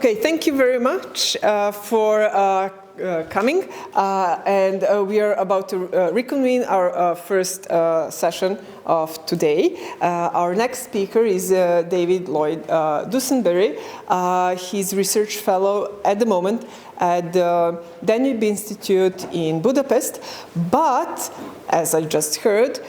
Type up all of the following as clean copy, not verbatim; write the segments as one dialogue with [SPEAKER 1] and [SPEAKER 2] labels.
[SPEAKER 1] Okay, thank you very much for coming. And we are about to reconvene our first session of today. Our next speaker is David Lloyd Dusenbury. He's research fellow at the moment at the Danube Institute in Budapest, but as I just heard,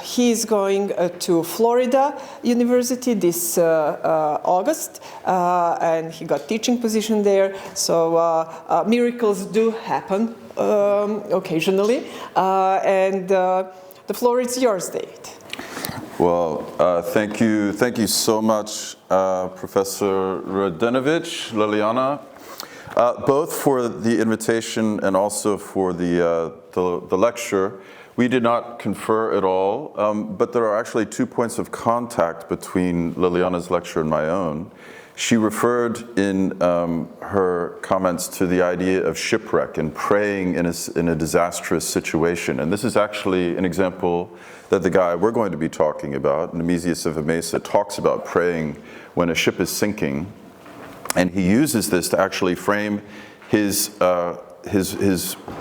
[SPEAKER 1] he's going to Florida University this August, and he got teaching position there, so miracles do happen occasionally, and the floor is yours, David.
[SPEAKER 2] Well, thank you so much, Professor Radenovich, Liliana, both for the invitation and also for the lecture. We did not confer at all, but there are actually 2 points of contact between Liliana's lecture and my own. She referred in her comments to the idea of shipwreck and praying in a disastrous situation. And this is actually an example that the guy we're going to be talking about, Nemesius of Emesa, talks about praying when a ship is sinking. And he uses this to actually frame his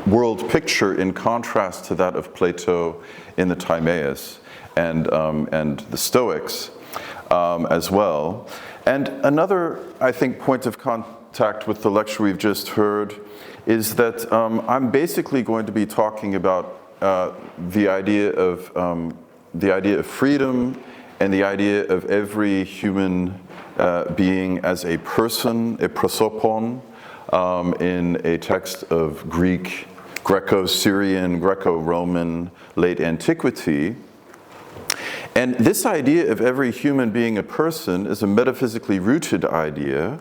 [SPEAKER 2] world picture in contrast to that of Plato in the Timaeus and the Stoics as well. And another, I think, point of contact with the lecture we've just heard is that I'm basically going to be talking about the idea of freedom and the idea of every human being as a person, a prosopon, in a text of Greek, Greco-Syrian, Greco-Roman, late antiquity. And this idea of every human being a person is a metaphysically rooted idea.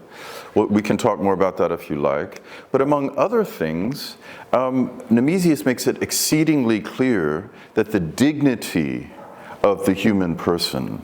[SPEAKER 2] Well, we can talk more about that if you like. But among other things, Nemesius makes it exceedingly clear that the dignity of the human person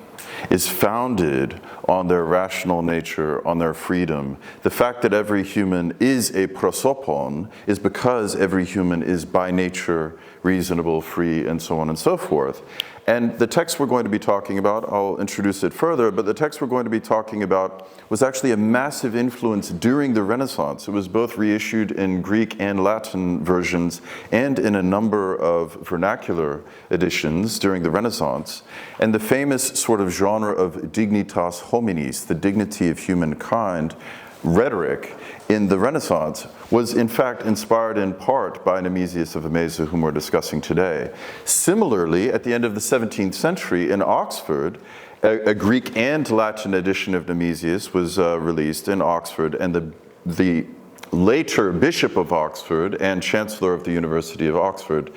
[SPEAKER 2] is founded on their rational nature, on their freedom. The fact that every human is a prosopon is because every human is by nature reasonable, free, and so on and so forth. And the text we're going to be talking about, I'll introduce it further, but the text we're going to be talking about was actually a massive influence during the Renaissance. It was both reissued in Greek and Latin versions and in a number of vernacular editions during the Renaissance. And the famous sort of genre of dignitas hominis, the dignity of humankind, rhetoric in the Renaissance was in fact inspired in part by Nemesius of Emesa, whom we're discussing today. Similarly, at the end of the 17th century in Oxford, a Greek and Latin edition of Nemesius was released in Oxford, and the later Bishop of Oxford and Chancellor of the University of Oxford,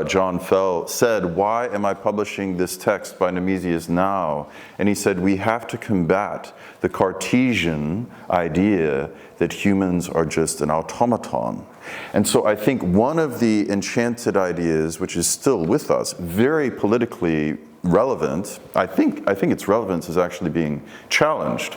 [SPEAKER 2] John Fell, said, "Why am I publishing this text by Nemesius now?" And he said, "We have to combat the Cartesian idea that humans are just an automaton." And so I think one of the enchanted ideas, which is still with us, very politically relevant, I think its relevance is actually being challenged.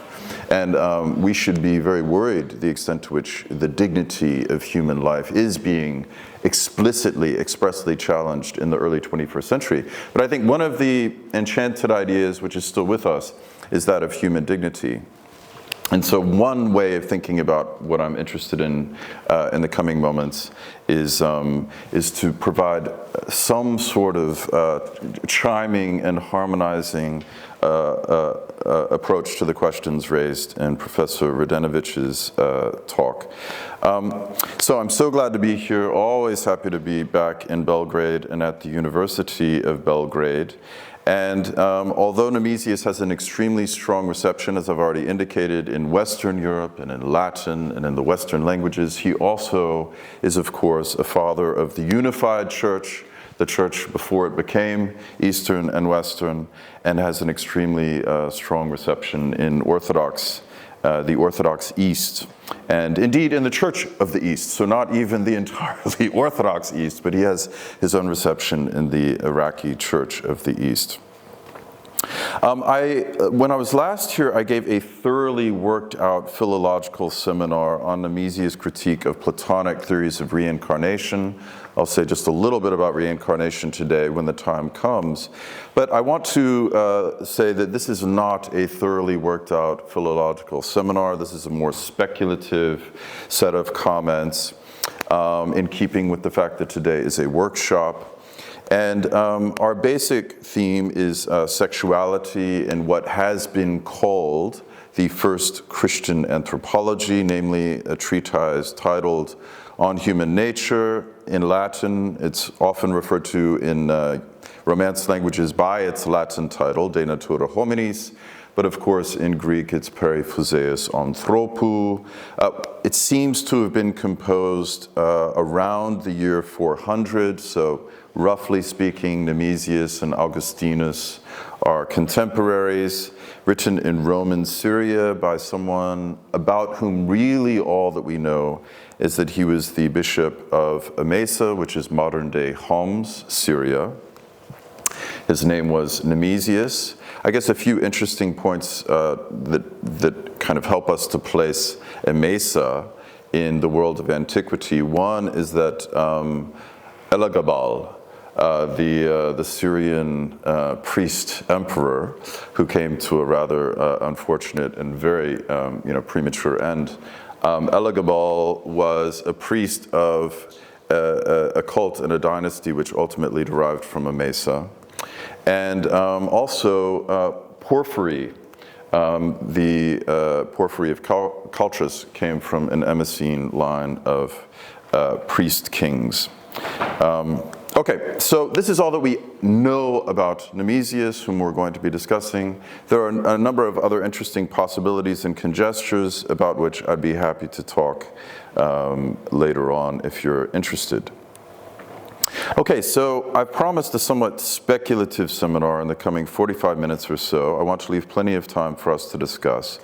[SPEAKER 2] And we should be very worried the extent to which the dignity of human life is being expressly challenged in the early 21st century. But I think one of the enchanted ideas, which is still with us, is that of human dignity. And so one way of thinking about what I'm interested in the coming moments is to provide some sort of chiming and harmonizing approach to the questions raised in Professor Radenovich's talk. So I'm so glad to be here, always happy to be back in Belgrade and at the University of Belgrade. And although Nemesius has an extremely strong reception, as I've already indicated, in Western Europe and in Latin and in the Western languages, he also is, of course, a father of the unified church, the church before it became Eastern and Western, and has an extremely strong reception in the Orthodox East, and indeed in the Church of the East, so not even the entirely Orthodox East, but he has his own reception in the Iraqi Church of the East. When I was last here, I gave a thoroughly worked out philological seminar on Nemesius' critique of Platonic theories of reincarnation. I'll say just a little bit about reincarnation today when the time comes. But I want to say that this is not a thoroughly worked out philological seminar. This is a more speculative set of comments in keeping with the fact that today is a workshop. And our basic theme is sexuality and what has been called the first Christian anthropology, namely a treatise titled On Human Nature. In Latin, it's often referred to in Romance languages by its Latin title, De Natura Hominis, but of course in Greek it's Periphuseus Anthropou. It seems to have been composed around the year 400, so roughly speaking, Nemesius and Augustinus are contemporaries, written in Roman Syria by someone about whom really all that we know is that he was the bishop of Emesa, which is modern-day Homs, Syria. His name was Nemesius. I guess a few interesting points that kind of help us to place Emesa in the world of antiquity. One is that Elagabal, the Syrian priest emperor who came to a rather unfortunate and very premature end. Elagabal was a priest of a cult and a dynasty which ultimately derived from Emesa. And also Porphyry, the Porphyry of Calchas came from an Emesene line of priest kings. Okay, so this is all that we know about Nemesius, whom we're going to be discussing. There are a number of other interesting possibilities and conjectures about which I'd be happy to talk later on if you're interested. Okay, so I've promised a somewhat speculative seminar in the coming 45 minutes or so. I want to leave plenty of time for us to discuss.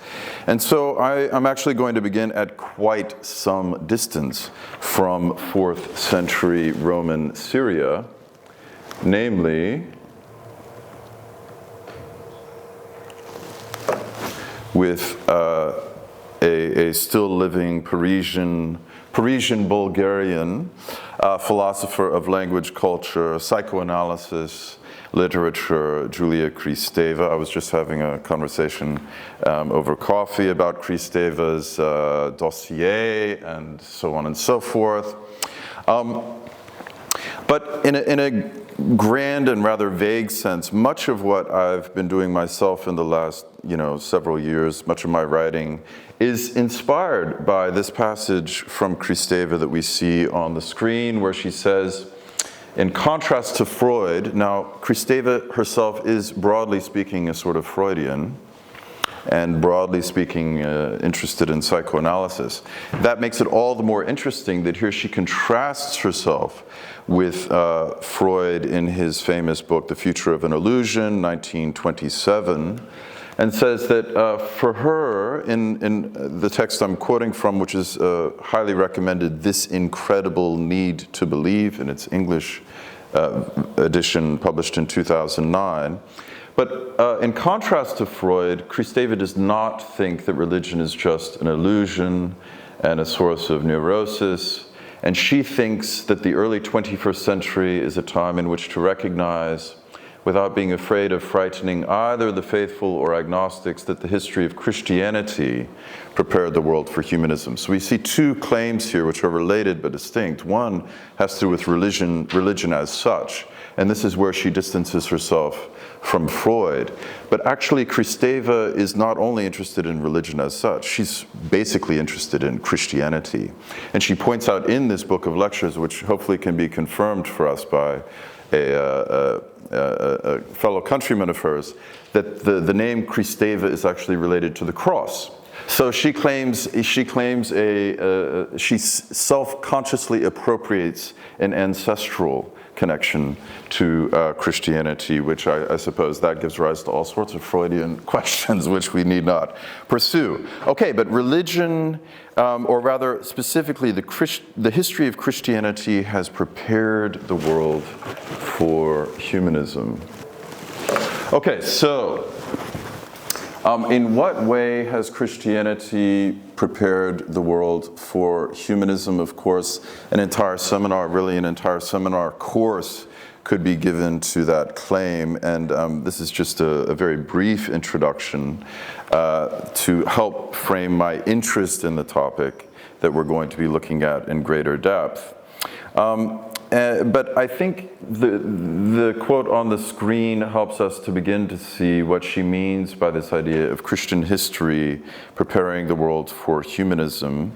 [SPEAKER 2] And so I'm actually going to begin at quite some distance from 4th century Roman Syria, namely with a still living Parisian Bulgarian philosopher of language, culture, psychoanalysis, literature, Julia Kristeva. I was just having a conversation over coffee about Kristeva's dossier and so on and so forth. But in a grand and rather vague sense, much of what I've been doing myself in the last several years, much of my writing, is inspired by this passage from Kristeva that we see on the screen, where she says, in contrast to Freud, now Kristeva herself is, broadly speaking, a sort of Freudian, and broadly speaking, interested in psychoanalysis. That makes it all the more interesting that here she contrasts herself with Freud in his famous book, The Future of an Illusion, 1927, and says that for her, in the text I'm quoting from, which is highly recommended, This Incredible Need to Believe, in its English edition published in 2009, but in contrast to Freud, Kristeva does not think that religion is just an illusion and a source of neurosis, and she thinks that the early 21st century is a time in which to recognize, without being afraid of frightening either the faithful or agnostics, that the history of Christianity prepared the world for humanism. So we see two claims here which are related but distinct. One has to do with religion as such, and this is where she distances herself from Freud. But actually Kristeva is not only interested in religion as such, she's basically interested in Christianity. And she points out in this book of lectures, which hopefully can be confirmed for us by a fellow countryman of hers, that the name Kristeva is actually related to the cross. So she self-consciously appropriates an ancestral connection to Christianity, which I suppose that gives rise to all sorts of Freudian questions which we need not pursue. Okay, but religion, or rather specifically the history of Christianity, has prepared the world for humanism. Okay, so In what way has Christianity prepared the world for humanism? Of course, an entire seminar course could be given to that claim, and this is just a very brief introduction to help frame my interest in the topic that we're going to be looking at in greater depth. But I think the quote on the screen helps us to begin to see what she means by this idea of Christian history preparing the world for humanism.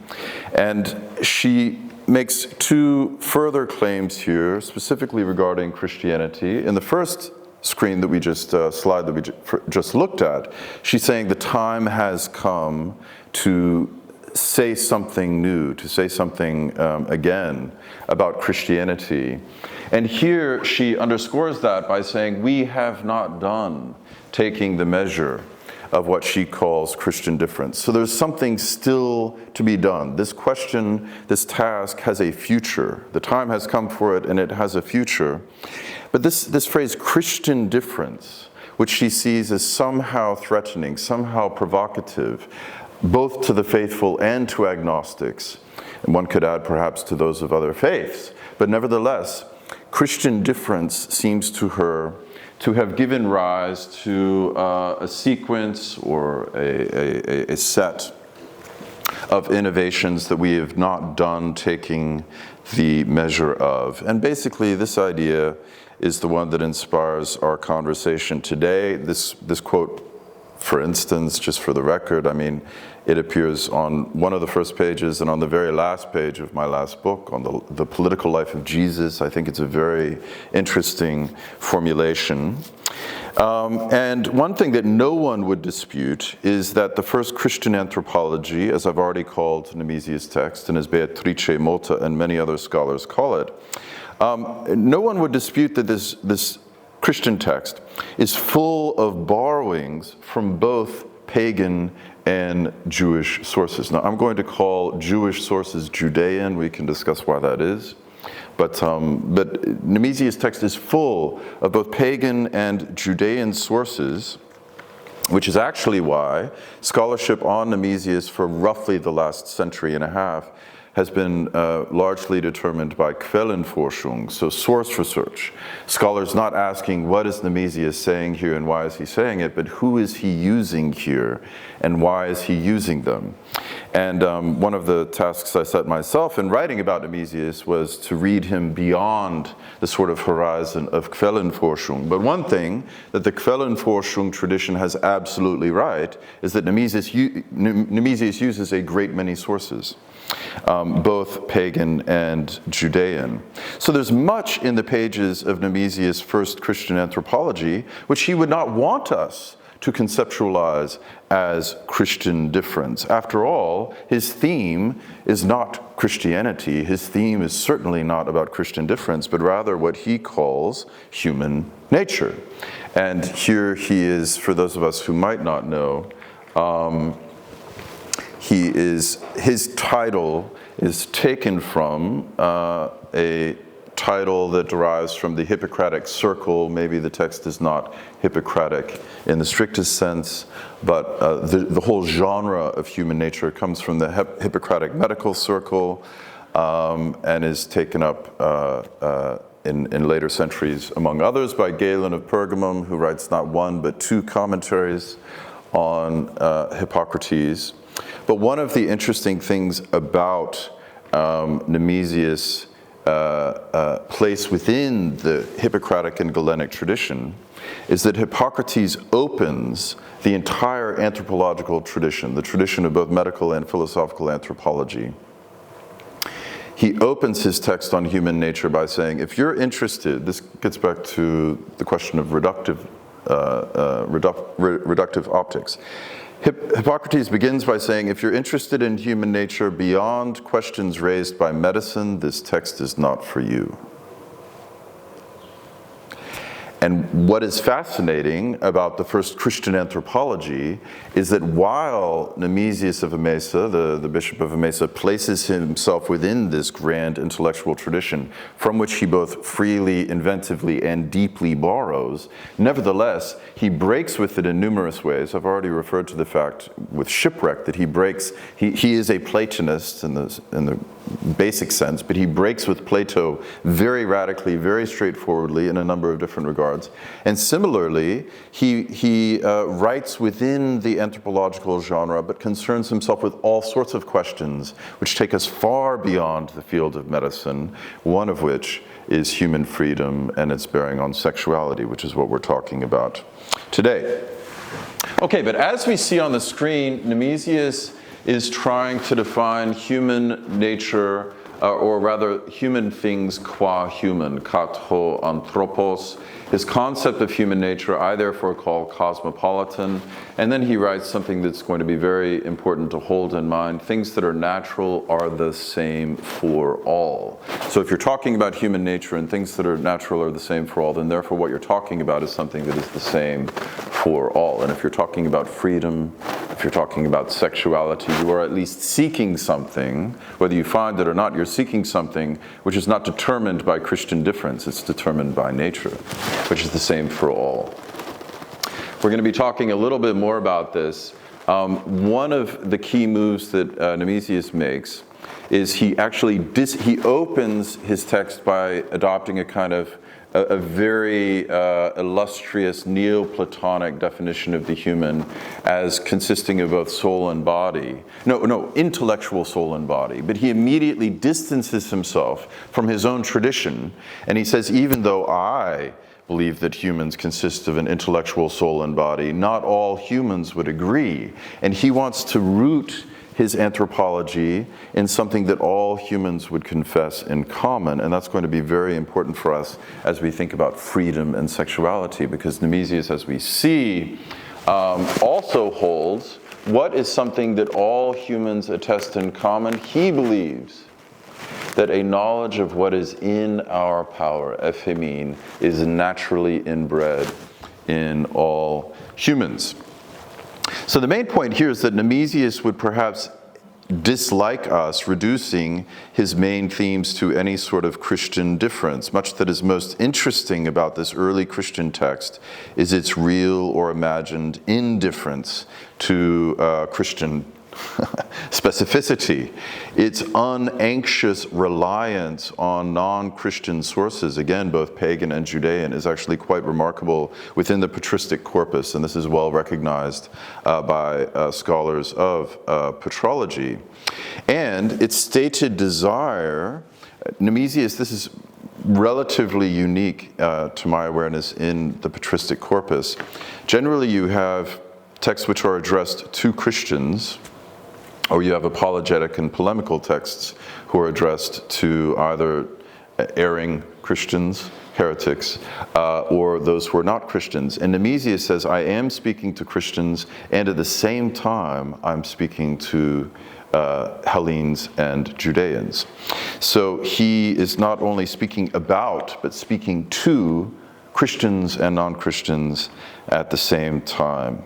[SPEAKER 2] And she makes two further claims here, specifically regarding Christianity. In the first screen that we slide that we just looked at, she's saying the time has come to say something new, to say something again about Christianity. And here she underscores that by saying, we have not done taking the measure of what she calls Christian difference. So there's something still to be done. This question, this task has a future. The time has come for it, and it has a future. But this phrase, Christian difference, which she sees as somehow threatening, somehow provocative, both to the faithful and to agnostics, and one could add perhaps to those of other faiths. But nevertheless, Christian difference seems to her to have given rise to a sequence or a set of innovations that we have not done taking the measure of. And basically, this idea is the one that inspires our conversation today. This quote, for instance, just for the record, I mean, it appears on one of the first pages and on the very last page of my last book, on the political life of Jesus. I think it's a very interesting formulation. And one thing that no one would dispute is that the first Christian anthropology, as I've already called Nemesius' text, and as Beatrice Motta and many other scholars call it, no one would dispute that this Christian text is full of borrowings from both pagan and Jewish sources. Now, I'm going to call Jewish sources Judean. We can discuss why that is. But Nemesius' text is full of both pagan and Judean sources, which is actually why scholarship on Nemesius for roughly the last century and a half has been largely determined by Quellenforschung, so source research. Scholars not asking what is Nemesius saying here and why is he saying it, but who is he using here and why is he using them? And one of the tasks I set myself in writing about Nemesius was to read him beyond the sort of horizon of Quellenforschung. But one thing that the Quellenforschung tradition has absolutely right is that Nemesius uses a great many sources. Both pagan and Judean. So there's much in the pages of Nemesius' first Christian anthropology which he would not want us to conceptualize as Christian difference. After all, his theme is not Christianity. His theme is certainly not about Christian difference, but rather what he calls human nature. And here he is, for those of us who might not know, his title is taken from a title that derives from the Hippocratic Circle. Maybe the text is not Hippocratic in the strictest sense, but the whole genre of human nature comes from the Hippocratic Medical Circle and is taken up in later centuries, among others, by Galen of Pergamum, who writes not one but two commentaries on Hippocrates. But one of the interesting things about Nemesius' place within the Hippocratic and Galenic tradition is that Hippocrates opens the entire anthropological tradition, the tradition of both medical and philosophical anthropology. He opens his text on human nature by saying, if you're interested, this gets back to the question of reductive optics. Hippocrates begins by saying, if you're interested in human nature beyond questions raised by medicine, this text is not for you. And what is fascinating about the first Christian anthropology is that while Nemesius of Emesa, the Bishop of Emesa, places himself within this grand intellectual tradition from which he both freely, inventively, and deeply borrows, nevertheless, he breaks with it in numerous ways. I've already referred to the fact with Shipwreck that he is a Platonist in the basic sense, but he breaks with Plato very radically, very straightforwardly in a number of different regards. And similarly, he writes within the anthropological genre, but concerns himself with all sorts of questions which take us far beyond the field of medicine, one of which is human freedom and its bearing on sexuality, which is what we're talking about today. Okay, but as we see on the screen, Nemesius is trying to define human nature, or rather human things qua human, katho anthropos. His concept of human nature I therefore call cosmopolitan, and then he writes something that's going to be very important to hold in mind. Things that are natural are the same for all. So if you're talking about human nature and things that are natural are the same for all, then therefore what you're talking about is something that is the same for all. And if you're talking about freedom, if you're talking about sexuality, you are at least seeking something, whether you find it or not, you're seeking something which is not determined by Christian difference, it's determined by nature, which is the same for all. We're going to be talking a little bit more about this. One of the key moves that Nemesius makes is he opens his text by adopting a kind of a very illustrious Neoplatonic definition of the human as consisting of both soul and body. No, intellectual soul and body. But he immediately distances himself from his own tradition, and he says, even though I believe that humans consist of an intellectual soul and body, not all humans would agree. And he wants to root his anthropology in something that all humans would confess in common. And that's going to be very important for us as we think about freedom and sexuality, because Nemesius, as we see, also holds what is something that all humans attest in common. He believes that a knowledge of what is in our power, ephemine, is naturally inbred in all humans. So the main point here is that Nemesius would perhaps dislike us reducing his main themes to any sort of Christian difference. Much that is most interesting about this early Christian text is its real or imagined indifference to Christian specificity, its unanxious reliance on non-Christian sources, again, both pagan and Judean, is actually quite remarkable within the patristic corpus, and this is well recognized by scholars of patrology. And its stated desire, Nemesius, this is relatively unique to my awareness in the patristic corpus. Generally, you have texts which are addressed to Christians, or you have apologetic and polemical texts who are addressed to either erring Christians, heretics, or those who are not Christians. And Nemesius says, I am speaking to Christians, and at the same time, I'm speaking to Hellenes and Judeans. So he is not only speaking about, but speaking to Christians and non-Christians at the same time.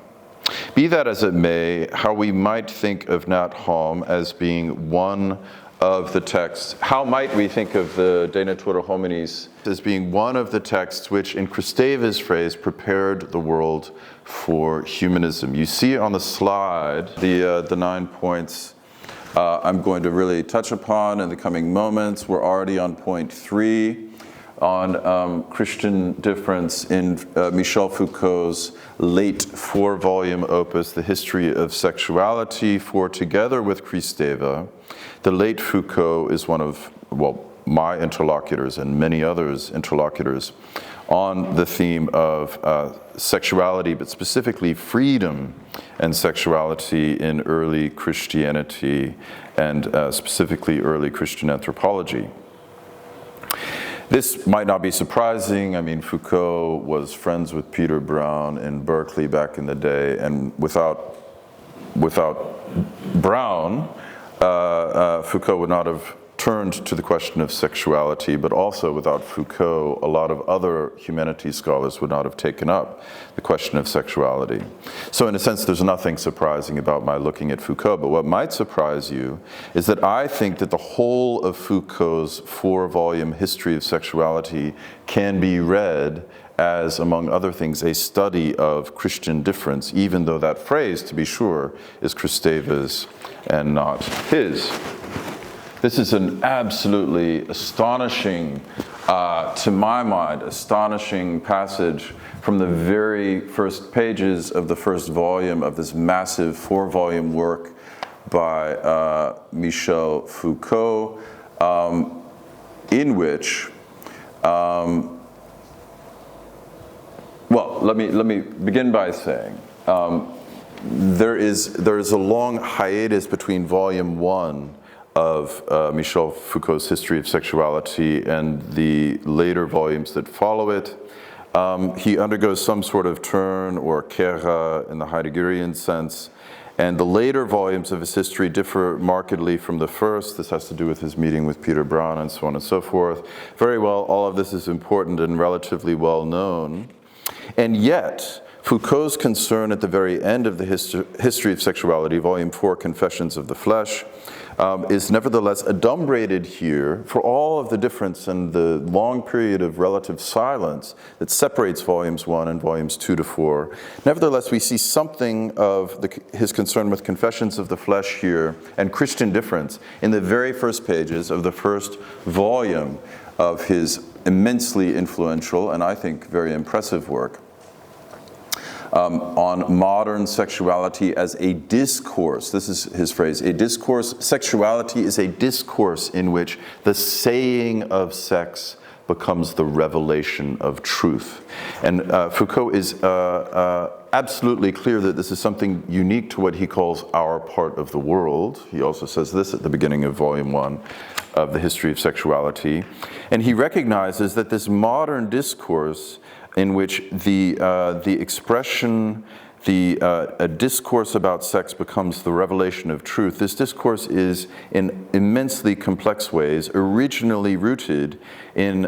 [SPEAKER 2] Be that as it may, how we might think of Nat Halm as being one of the texts, how might we think of the De Natura Hominis as being one of the texts which, in Kristeva's phrase, prepared the world for humanism? You see on the slide the 9 points I'm going to really touch upon in the coming moments. We're already on point 3. On Christian difference in Michel Foucault's late 4-volume opus, The History of Sexuality, for together with Kristeva, the late Foucault is one of, my interlocutors and many others' interlocutors on the theme of sexuality, but specifically freedom and sexuality in early Christianity and specifically early Christian anthropology. This might not be surprising. I mean, Foucault was friends with Peter Brown in Berkeley back in the day, and without Brown, Foucault would not have turned to the question of sexuality, but also without Foucault, a lot of other humanities scholars would not have taken up the question of sexuality. So in a sense, there's nothing surprising about my looking at Foucault, but what might surprise you is that I think that the whole of Foucault's 4-volume history of sexuality can be read as, among other things, a study of Christian difference, even though that phrase, to be sure, is Kristeva's and not his. This is an absolutely astonishing, to my mind, astonishing passage from the very first pages of the first volume of this massive 4-volume work by Michel Foucault, in which, well, let me begin by saying there is a long hiatus between volume 1 of Michel Foucault's History of Sexuality and the later volumes that follow it. He undergoes some sort of turn or kehra in the Heideggerian sense, and the later volumes of his history differ markedly from the first. This has to do with his meeting with Peter Braun and so on and so forth. Very well, all of this is important and relatively well known. And yet, Foucault's concern at the very end of the History of Sexuality, Volume 4, Confessions of the Flesh, is nevertheless adumbrated here for all of the difference and the long period of relative silence that separates Volumes 1 and Volumes 2 to 4. Nevertheless, we see something of his concern with Confessions of the Flesh here and Christian difference in the very first pages of the first volume of his immensely influential and I think very impressive work on modern sexuality as a discourse. This is his phrase, a discourse. Sexuality is a discourse in which the saying of sex becomes the revelation of truth. And Foucault is absolutely clear that this is something unique to what he calls our part of the world. He also says this at the beginning of Volume 1 of the History of Sexuality. And he recognizes that this modern discourse in which the expression, a discourse about sex becomes the revelation of truth. This discourse is, in immensely complex ways, originally rooted in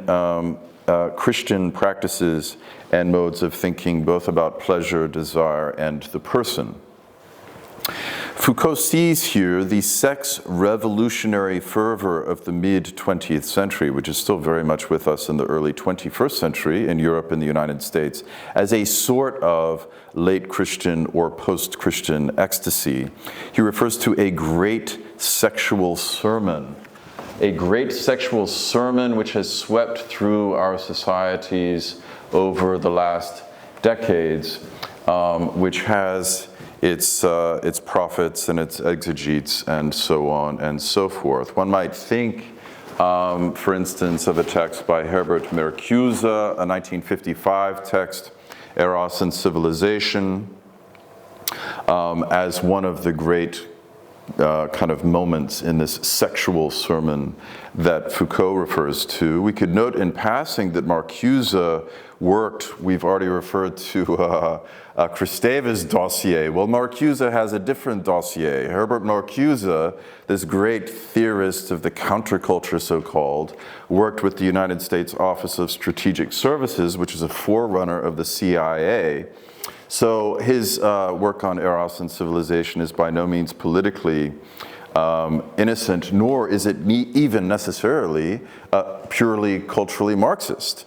[SPEAKER 2] Christian practices and modes of thinking, both about pleasure, desire, and the person. Foucault sees here the sex revolutionary fervor of the mid-20th century, which is still very much with us in the early 21st century in Europe and the United States, as a sort of late Christian or post-Christian ecstasy. He refers to a great sexual sermon. A great sexual sermon which has swept through our societies over the last decades, which has its prophets and its exegetes and so on and so forth. One might think, for instance, of a text by Herbert Marcuse, a 1955 text, Eros and Civilization, as one of the great kind of moments in this sexual sermon that Foucault refers to. We could note in passing that Marcuse worked, we've already referred to Kristeva's dossier. Well, Marcuse has a different dossier. Herbert Marcuse, this great theorist of the counterculture, so-called, worked with the United States Office of Strategic Services, which is a forerunner of the CIA. So his work on Eros and Civilization is by no means politically innocent, nor is it even necessarily purely culturally Marxist.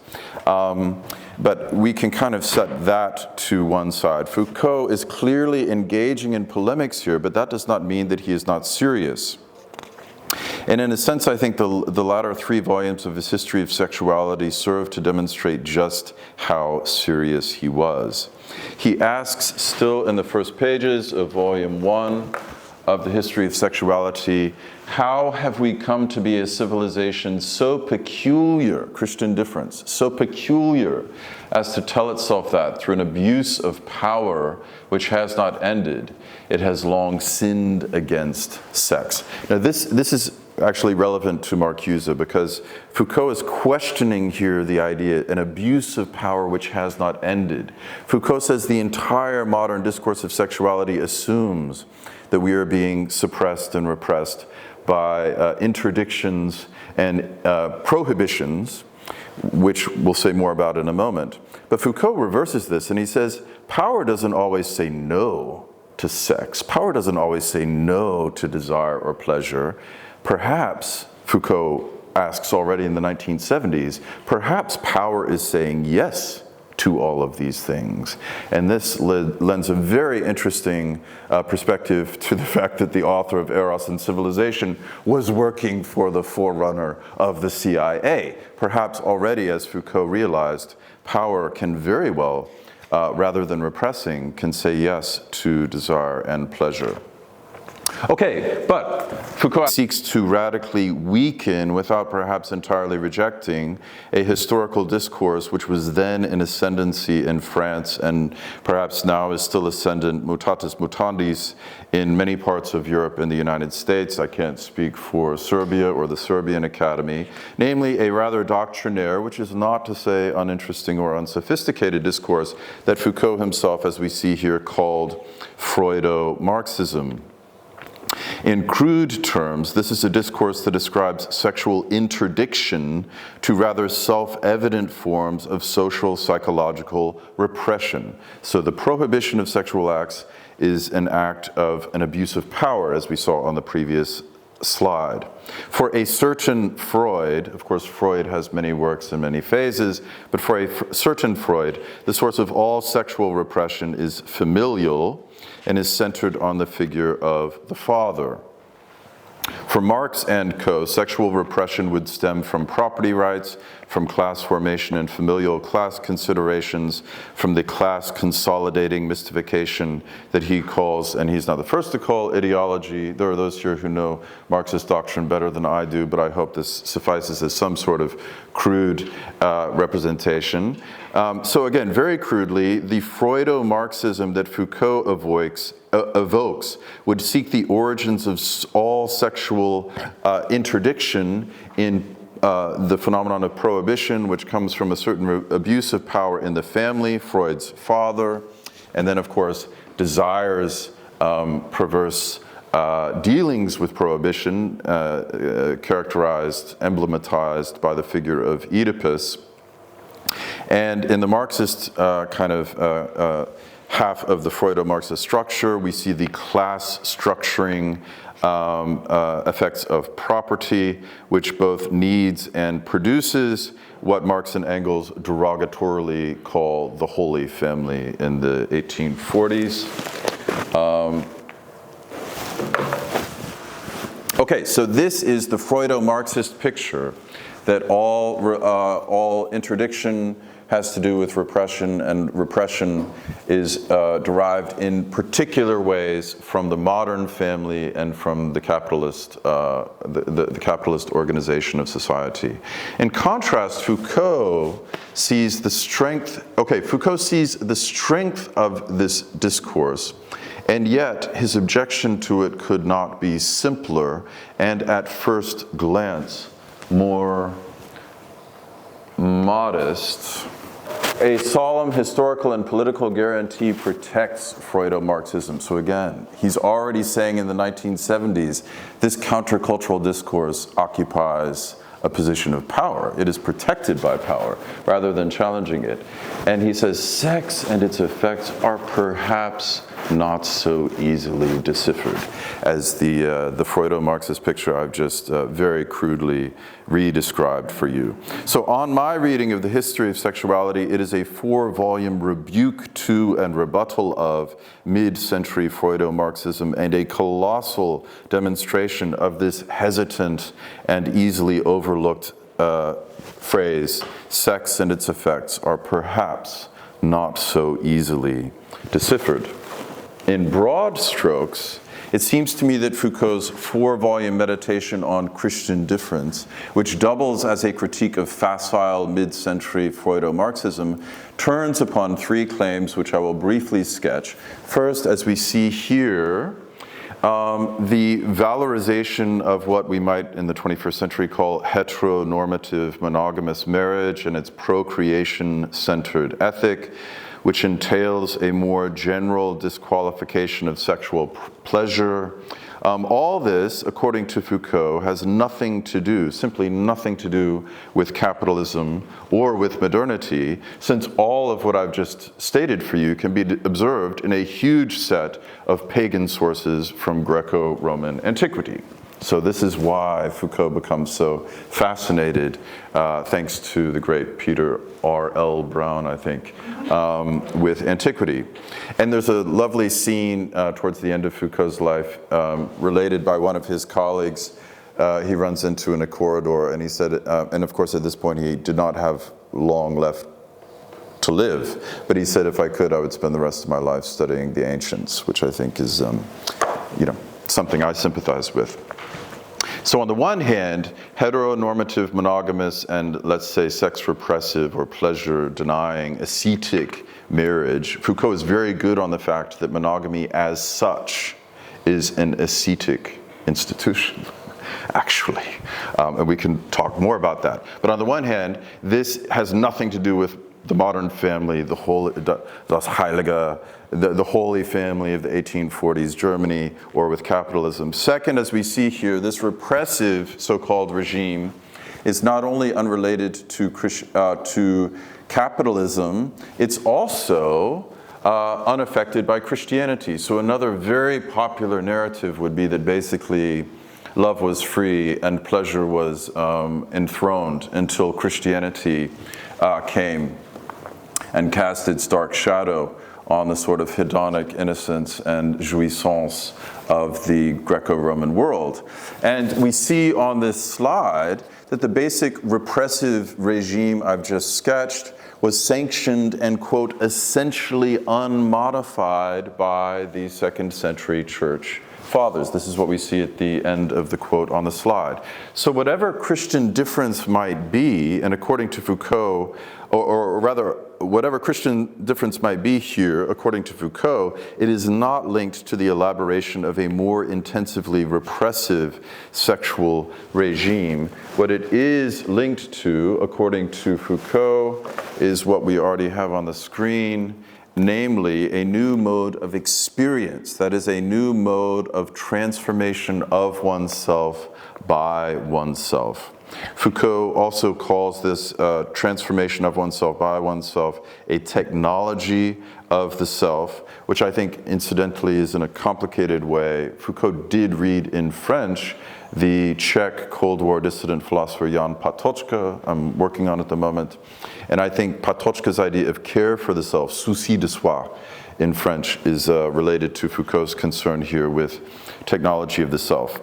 [SPEAKER 2] But we can kind of set that to one side. Foucault is clearly engaging in polemics here, but that does not mean that he is not serious. And in a sense, I think the latter 3 volumes of his History of Sexuality serve to demonstrate just how serious he was. He asks, still in the first pages of Volume 1 of the History of Sexuality, how have we come to be a civilization so peculiar, Christian difference, so peculiar as to tell itself that through an abuse of power which has not ended, it has long sinned against sex. Now this is actually relevant to Marcuse because Foucault is questioning here the idea, an abuse of power which has not ended. Foucault says the entire modern discourse of sexuality assumes that we are being suppressed and repressed by interdictions and prohibitions, which we'll say more about in a moment. But Foucault reverses this, and he says, power doesn't always say no to sex. Power doesn't always say no to desire or pleasure. Perhaps, Foucault asks already in the 1970s, perhaps power is saying yes to all of these things. And this lends a very interesting perspective to the fact that the author of Eros and Civilization was working for the forerunner of the CIA. Perhaps already, as Foucault realized, power can very well, rather than repressing, can say yes to desire and pleasure. Okay, but Foucault seeks to radically weaken, without perhaps entirely rejecting, a historical discourse which was then in ascendancy in France and perhaps now is still ascendant, mutatis mutandis, in many parts of Europe and the United States. I can't speak for Serbia or the Serbian Academy. Namely, a rather doctrinaire, which is not to say uninteresting or unsophisticated discourse that Foucault himself, as we see here, called Freudo-Marxism. In crude terms, this is a discourse that describes sexual interdiction to rather self-evident forms of social psychological repression. So the prohibition of sexual acts is an act of an abuse of power, as we saw on the previous slide. For a certain Freud, of course Freud has many works and many phases, but for a certain Freud, the source of all sexual repression is familial and is centered on the figure of the father. For Marx and co., sexual repression would stem from property rights, from class formation and familial class considerations, from the class consolidating mystification that he calls, and he's not the first to call, ideology. There are those here who know Marxist doctrine better than I do, but I hope this suffices as some sort of crude representation. So again, very crudely, the Freudo-Marxism that Foucault evokes would seek the origins of all sexual interdiction in the phenomenon of prohibition, which comes from a certain abuse of power in the family, Freud's father, and then of course desires, perverse dealings with prohibition, characterized, emblematized by the figure of Oedipus. And in the Marxist kind of half of the Freudo-Marxist structure, we see the class structuring effects of property, which both needs and produces what Marx and Engels derogatorily call the Holy Family in the 1840s. Okay, so this is the Freudo-Marxist picture that all interdiction has to do with repression, and repression is derived in particular ways from the modern family and from the capitalist, the capitalist organization of society. In contrast, Foucault sees the strength, Foucault sees the strength of this discourse, and yet his objection to it could not be simpler and at first glance more modest. A solemn historical and political guarantee protects Freudo-Marxism. So again, he's already saying in the 1970s, this countercultural discourse occupies a position of power. It is protected by power rather than challenging it. And he says sex and its effects are perhaps not so easily deciphered as the Freudo-Marxist picture I've just very crudely re-described for you. So on my reading of the history of sexuality, it is a 4-volume rebuke to and rebuttal of mid-century Freudo-Marxism and a colossal demonstration of this hesitant and easily overlooked phrase, sex and its effects are perhaps not so easily deciphered. In broad strokes, it seems to me that Foucault's 4-volume meditation on Christian difference, which doubles as a critique of facile mid-century Freudo-Marxism, turns upon 3 claims which I will briefly sketch. First, as we see here, the valorization of what we might in the 21st century call heteronormative monogamous marriage and its procreation-centered ethic, which entails a more general disqualification of sexual pleasure, All this, according to Foucault, has nothing to do, simply nothing to do with capitalism or with modernity, since all of what I've just stated for you can be observed in a huge set of pagan sources from Greco-Roman antiquity. So this is why Foucault becomes so fascinated, thanks to the great Peter R.L. Brown, I think, with antiquity. And there's a lovely scene towards the end of Foucault's life related by one of his colleagues. He runs into in a corridor, and he said, and of course at this point he did not have long left to live, but he said, if I could, I would spend the rest of my life studying the ancients, which I think is, something I sympathize with. So on the one hand, heteronormative, monogamous, and let's say sex repressive or pleasure denying, ascetic marriage, Foucault is very good on the fact that monogamy as such is an ascetic institution, actually. And we can talk more about that. But on the one hand, this has nothing to do with the modern family, the holy, das Heilige, the holy family of the 1840s Germany, or with capitalism. Second, as we see here, this repressive so-called regime is not only unrelated to capitalism, it's also unaffected by Christianity. So another very popular narrative would be that basically love was free and pleasure was enthroned until Christianity came and cast its dark shadow on the sort of hedonic innocence and jouissance of the Greco-Roman world. And we see on this slide that the basic repressive regime I've just sketched was sanctioned and, quote, essentially unmodified by the second century church fathers. This is what we see at the end of the quote on the slide. So whatever Christian difference might be, and according to Foucault, or rather, whatever Christian difference might be here, according to Foucault, it is not linked to the elaboration of a more intensively repressive sexual regime. What it is linked to, according to Foucault, is what we already have on the screen, namely a new mode of experience, that is a new mode of transformation of oneself by oneself. Foucault also calls this transformation of oneself by oneself a technology of the self, which I think incidentally is in a complicated way. Foucault did read in French the Czech Cold War dissident philosopher Jan Patočka. I'm working on it at the moment. And I think Patočka's idea of care for the self, souci de soi in French, is related to Foucault's concern here with technology of the self.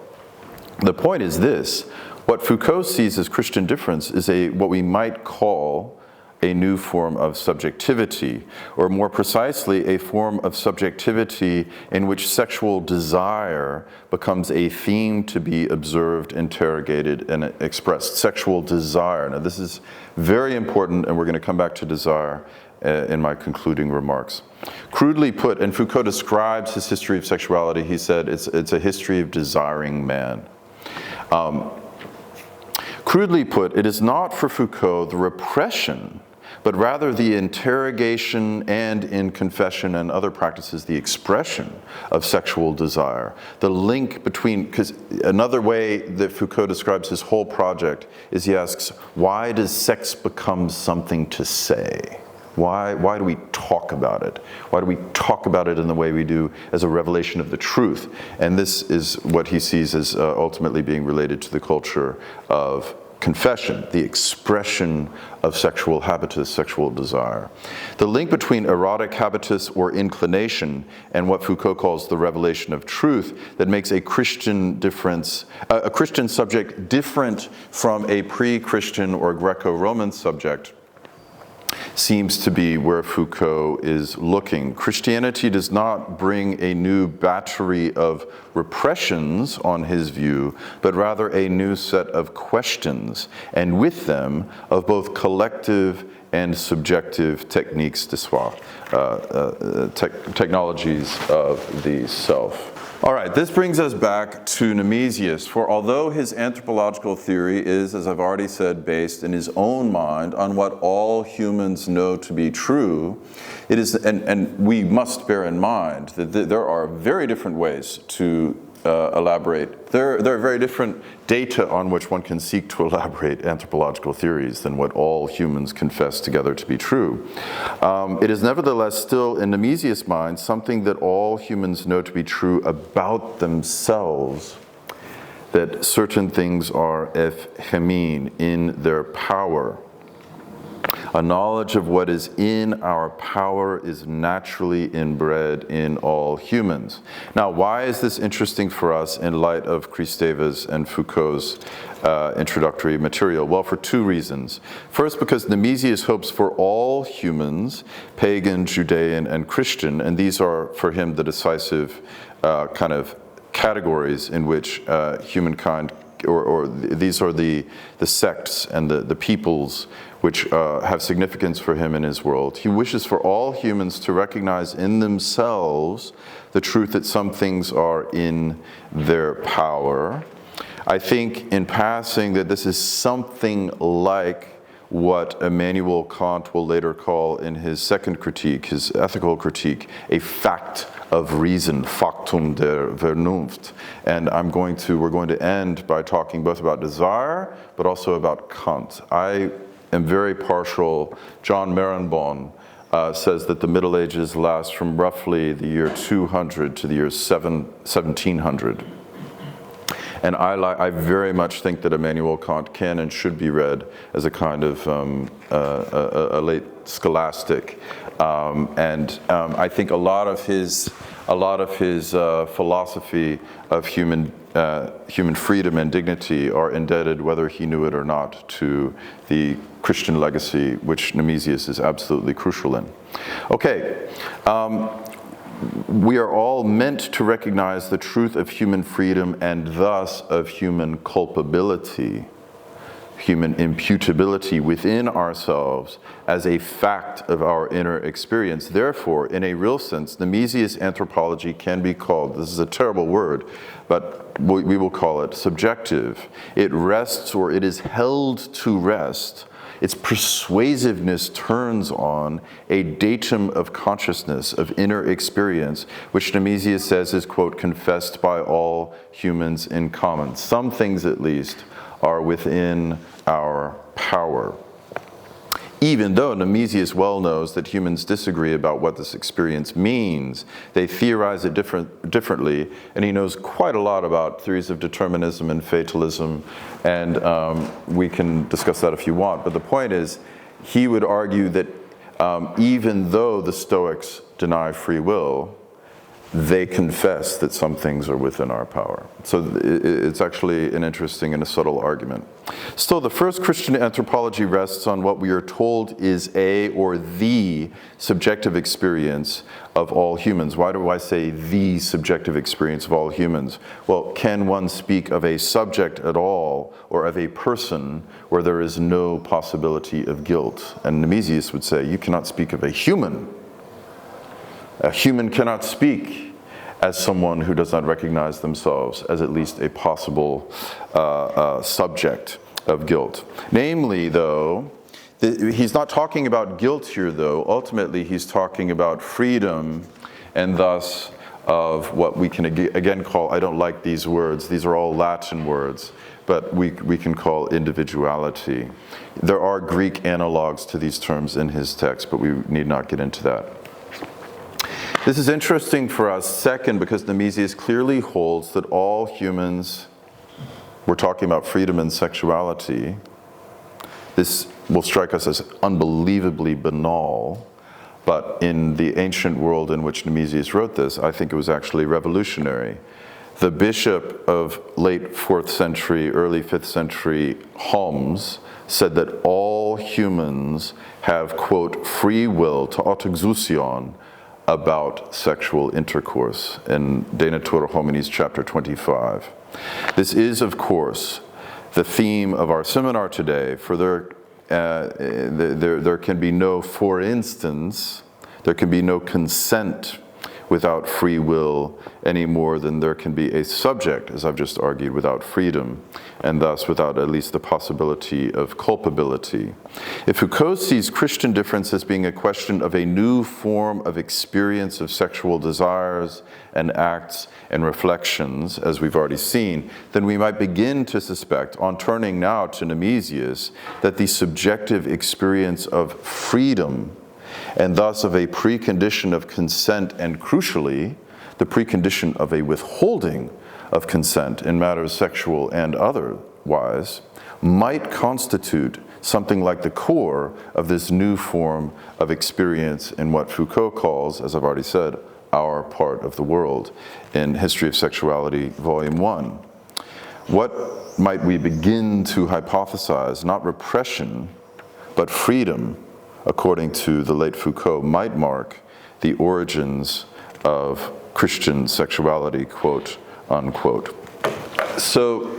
[SPEAKER 2] The point is this: what Foucault sees as Christian difference is what we might call a new form of subjectivity, or more precisely, a form of subjectivity in which sexual desire becomes a theme to be observed, interrogated, and expressed. Sexual desire. Now, this is very important, and we're going to come back to desire in my concluding remarks. Crudely put, and Foucault describes his history of sexuality, he said it's a history of desiring man. Crudely put, it is not for Foucault the repression, but rather the interrogation and, in confession and other practices, the expression of sexual desire. The link between, because another way that Foucault describes his whole project is he asks, why does sex become something to say? Why do we talk about it? Why do we talk about it in the way we do as a revelation of the truth? And this is what he sees as ultimately being related to the culture of confession, the expression of sexual habitus, sexual desire. The link between erotic habitus or inclination and what Foucault calls the revelation of truth that makes a Christian subject different from a pre-Christian or Greco-Roman subject seems to be where Foucault is looking. Christianity does not bring a new battery of repressions on his view, but rather a new set of questions, and with them of both collective and subjective techniques de soi, technologies of the self. All right, this brings us back to Nemesius, for although his anthropological theory is, as I've already said, based in his own mind on what all humans know to be true, it is, and we must bear in mind that there are very different ways to elaborate. There are very different data on which one can seek to elaborate anthropological theories than what all humans confess together to be true. It is nevertheless still, in Nemesius' mind, something that all humans know to be true about themselves, that certain things are ephemin, in their power. A knowledge of what is in our power is naturally inbred in all humans. Now, why is this interesting for us in light of Kristeva's and Foucault's introductory material? Well, for two reasons. First, because Nemesius hopes for all humans, pagan, Judean, and Christian, and these are for him the decisive kind of categories in which humankind, or these are the sects and the peoples which have significance for him in his world. He wishes for all humans to recognize in themselves the truth that some things are in their power. I think in passing that this is something like what Immanuel Kant will later call in his second critique, his ethical critique, a fact of reason, Faktum der Vernunft. And we're going to end by talking both about desire, but also about Kant. I am very partial. John Merenbon says that the Middle Ages last from roughly the year 200 to the year 1700. And I very much think that Immanuel Kant can and should be read as a kind of a late scholastic. I think a lot of his philosophy of human freedom and dignity are indebted, whether he knew it or not, to the Christian legacy, which Nemesius is absolutely crucial in. Okay. We are all meant to recognize the truth of human freedom and thus of human culpability, human imputability within ourselves as a fact of our inner experience. Therefore, in a real sense, Nemesius anthropology can be called, this is a terrible word, but we will call it subjective. It rests, or it is held to rest. Its persuasiveness turns on a datum of consciousness, of inner experience, which Nemesius says is, quote, confessed by all humans in common. Some things, at least, are within our power. Even though Nemesius well knows that humans disagree about what this experience means, they theorize it differently, and he knows quite a lot about theories of determinism and fatalism, and we can discuss that if you want. But the point is, he would argue that even though the Stoics deny free will, they confess that some things are within our power. So it's actually an interesting and a subtle argument. Still, the first Christian anthropology rests on what we are told is a or the subjective experience of all humans. Why do I say the subjective experience of all humans? Well, can one speak of a subject at all, or of a person where there is no possibility of guilt? And Nemesius would say, you cannot speak of a human. A human cannot speak as someone who does not recognize themselves as at least a possible subject of guilt. Namely, though, he's not talking about guilt here, though. Ultimately, he's talking about freedom, and thus of what we can again call, I don't like these words, these are all Latin words, but we can call individuality. There are Greek analogs to these terms in his text, but we need not get into that. This is interesting for us, second, because Nemesius clearly holds that all humans, we're talking about freedom and sexuality. This will strike us as unbelievably banal, but in the ancient world in which Nemesius wrote this, I think it was actually revolutionary. The bishop of late 4th century, early 5th century Homs said that all humans have, quote, free will, to autoxousion, about sexual intercourse in De Natura Hominis, chapter 25. This is, of course, the theme of our seminar today, for there can be no, for instance, there can be no consent without free will any more than there can be a subject, as I've just argued, without freedom, and thus without at least the possibility of culpability. If Foucault sees Christian difference as being a question of a new form of experience of sexual desires and acts and reflections, as we've already seen, then we might begin to suspect, on turning now to Nemesius, that the subjective experience of freedom, and thus of a precondition of consent, and crucially, the precondition of a withholding of consent in matters sexual and otherwise, might constitute something like the core of this new form of experience in what Foucault calls, as I've already said, our part of the world, in History of Sexuality, Volume 1. What might we begin to hypothesize? Not repression, but freedom, according to the late Foucault, might mark the origins of Christian sexuality, quote unquote. So,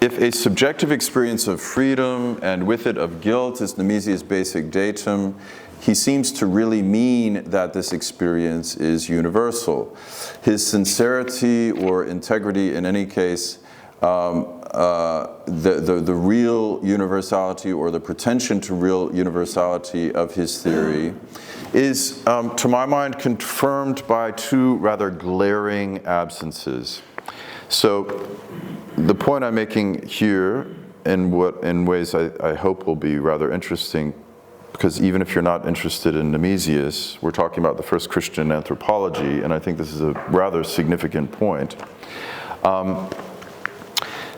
[SPEAKER 2] if a subjective experience of freedom and with it of guilt is Nemesius' basic datum, he seems to really mean that this experience is universal. His sincerity or integrity, in any case, the real universality or the pretension to real universality of his theory is, to my mind, confirmed by two rather glaring absences. So the point I'm making here, in ways I hope will be rather interesting, because even if you're not interested in Nemesius, we're talking about the first Christian anthropology, and I think this is a rather significant point.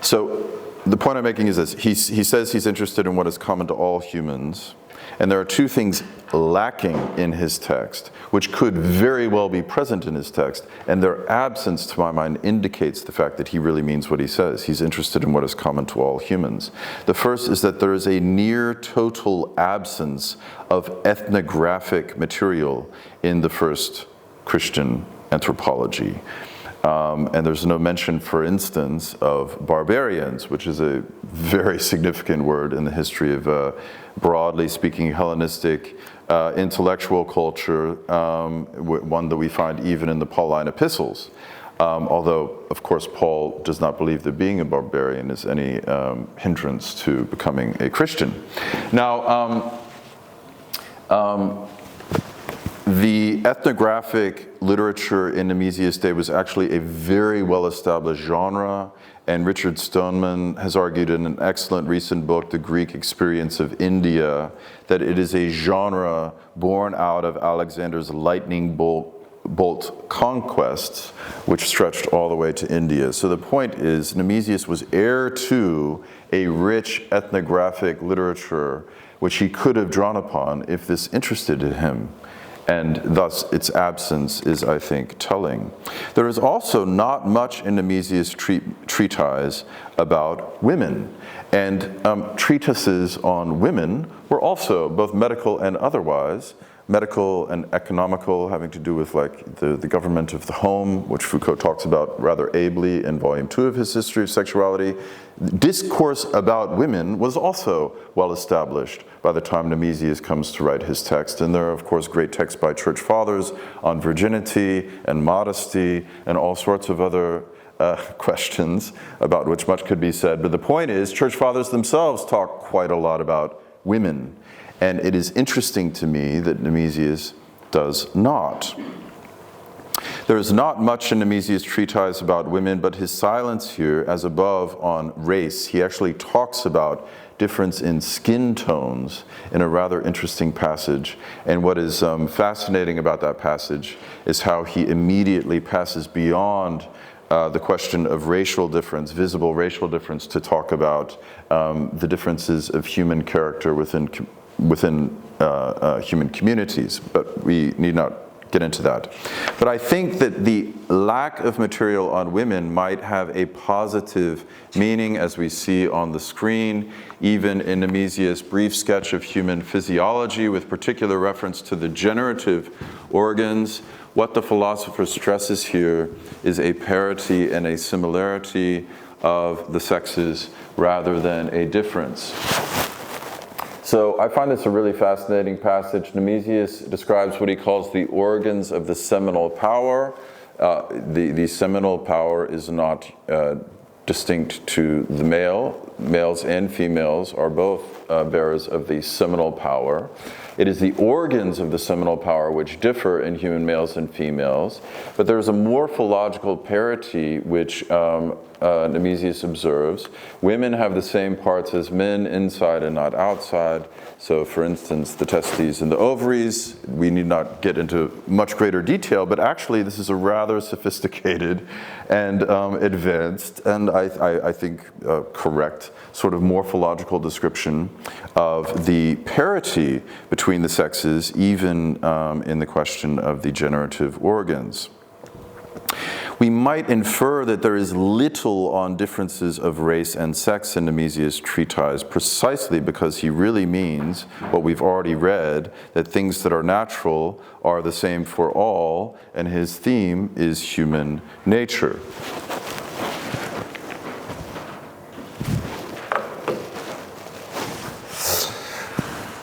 [SPEAKER 2] So the point I'm making is this. He says he's interested in what is common to all humans, and there are two things lacking in his text, which could very well be present in his text, and their absence, to my mind, indicates the fact that he really means what he says. He's interested in what is common to all humans. The first is that there is a near total absence of ethnographic material in the first Christian anthropology. And there's no mention, for instance, of barbarians, which is a very significant word in the history of, broadly speaking, Hellenistic intellectual culture, one that we find even in the Pauline epistles. Although, of course, Paul does not believe that being a barbarian is any hindrance to becoming a Christian. Now, the ethnographic literature in Nemesius' day was actually a very well-established genre, and Richard Stoneman has argued in an excellent recent book, The Greek Experience of India, that it is a genre born out of Alexander's lightning bolt conquests, which stretched all the way to India. So the point is, Nemesius was heir to a rich ethnographic literature, which he could have drawn upon if this interested him. And thus its absence is, I think, telling. There is also not much in Nemesius' treatise about women. And treatises on women were also, both medical and otherwise, medical and economical, having to do with like the government of the home, which Foucault talks about rather ably in Volume 2 of his History of Sexuality. Discourse about women was also well established by the time Nemesius comes to write his text. And there are, of course, great texts by church fathers on virginity and modesty and all sorts of other questions about which much could be said. But the point is, church fathers themselves talk quite a lot about women. And it is interesting to me that Nemesius does not. There is not much in Nemesius' treatise about women, but his silence here, as above on race, he actually talks about difference in skin tones in a rather interesting passage. And what is fascinating about that passage is how he immediately passes beyond the question of racial difference, visible racial difference, to talk about the differences of human character within human communities, but we need not get into that. But I think that the lack of material on women might have a positive meaning, as we see on the screen, even in Nemesius' brief sketch of human physiology, with particular reference to the generative organs. What the philosopher stresses here is a parity and a similarity of the sexes rather than a difference. So I find this a really fascinating passage. Nemesius describes what he calls the organs of the seminal power. The seminal power is not distinct to the male. Males and females are both bearers of the seminal power. It is the organs of the seminal power which differ in human males and females, but there's a morphological parity which Nemesius observes. Women have the same parts as men, inside and not outside. So, for instance, the testes and the ovaries, we need not get into much greater detail, but actually this is a rather sophisticated and advanced and I think correct sort of morphological description of the parity between the sexes, even in the question of the generative organs. We might infer that there is little on differences of race and sex in Nemesius' treatise, precisely because he really means what we've already read, that things that are natural are the same for all, and his theme is human nature.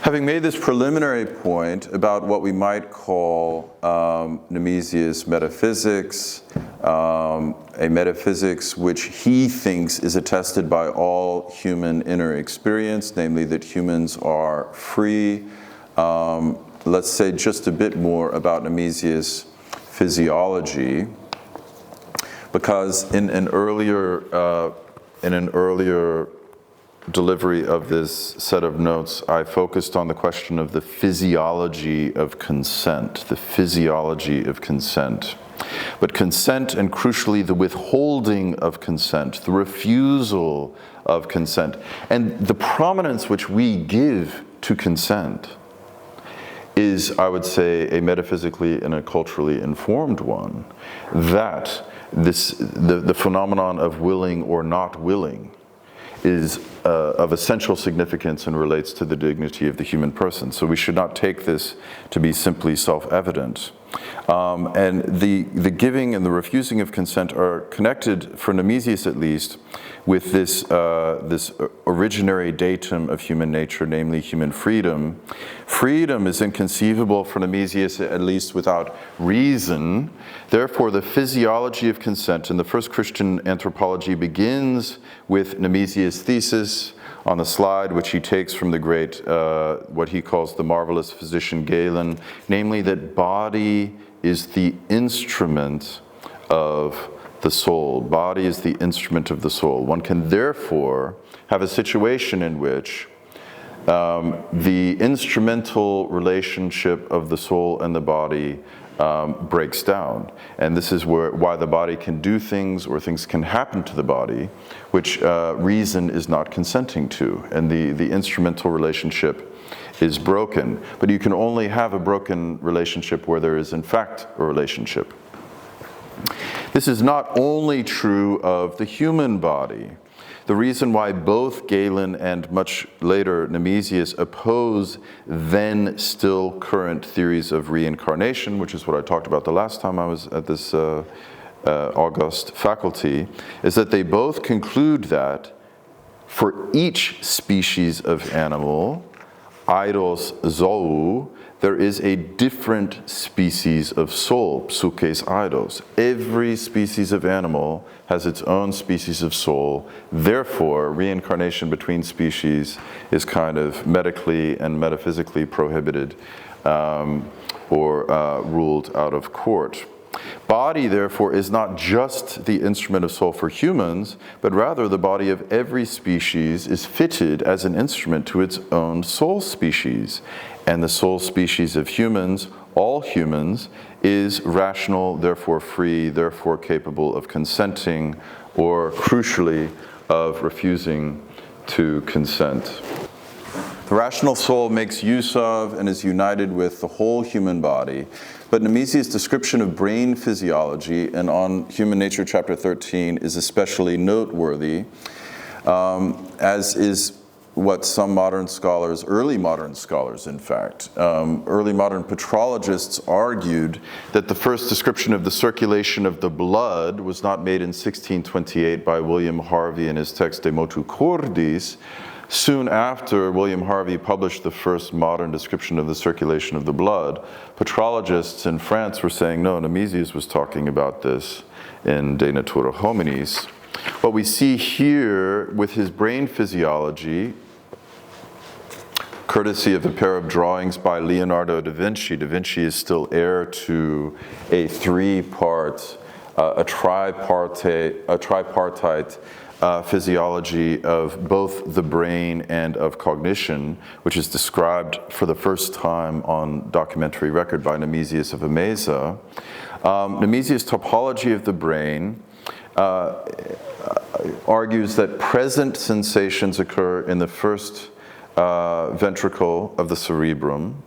[SPEAKER 2] Having made this preliminary point about what we might call Nemesius' metaphysics, a metaphysics which he thinks is attested by all human inner experience, namely that humans are free, let's say just a bit more about Nemesius' physiology, because in an earlier delivery of this set of notes, I focused on the question of the physiology of consent, the physiology of consent. But consent, and crucially the withholding of consent, the refusal of consent, and the prominence which we give to consent is, I would say, a metaphysically and a culturally informed one, that the phenomenon of willing or not willing is of essential significance and relates to the dignity of the human person. So we should not take this to be simply self-evident. And the giving and the refusing of consent are connected, for Nemesius at least, with this originary datum of human nature, namely human freedom. Freedom is inconceivable for Nemesius, at least without reason. Therefore, the physiology of consent in the first Christian anthropology begins with Nemesius' thesis on the slide, which he takes from the great, what he calls the marvelous physician Galen, namely that body is the instrument of the soul. Body is the instrument of the soul. One can therefore have a situation in which the instrumental relationship of the soul and the body breaks down. And this is why the body can do things, or things can happen to the body, which reason is not consenting to. And the instrumental relationship is broken. But you can only have a broken relationship where there is in fact a relationship. This is not only true of the human body. The reason why both Galen and much later Nemesius oppose then still current theories of reincarnation, which is what I talked about the last time I was at this august faculty, is that they both conclude that for each species of animal, eidos zou, there is a different species of soul, psyches eidos. Every species of animal has its own species of soul. Therefore, reincarnation between species is kind of medically and metaphysically prohibited or ruled out of court. Body, therefore, is not just the instrument of soul for humans, but rather the body of every species is fitted as an instrument to its own soul species. And the soul species of humans, all humans, is rational, therefore free, therefore capable of consenting, or crucially, of refusing to consent. The rational soul makes use of and is united with the whole human body. But Nemesius' description of brain physiology, and on Human Nature chapter 13, is especially noteworthy, as is what some modern scholars, early modern scholars in fact, early modern patrologists argued that the first description of the circulation of the blood was not made in 1628 by William Harvey in his text De Motu Cordis, Soon after William Harvey published the first modern description of the circulation of the blood, patrologists in France were saying, no, Nemesius was talking about this in De Natura Hominis. What we see here with his brain physiology, courtesy of a pair of drawings by Leonardo da Vinci. Da Vinci is still heir to a tripartite physiology of both the brain and of cognition, which is described for the first time on documentary record by Nemesius of Emesa. Nemesius' topology of the brain argues that present sensations occur in the first ventricle of the cerebrum.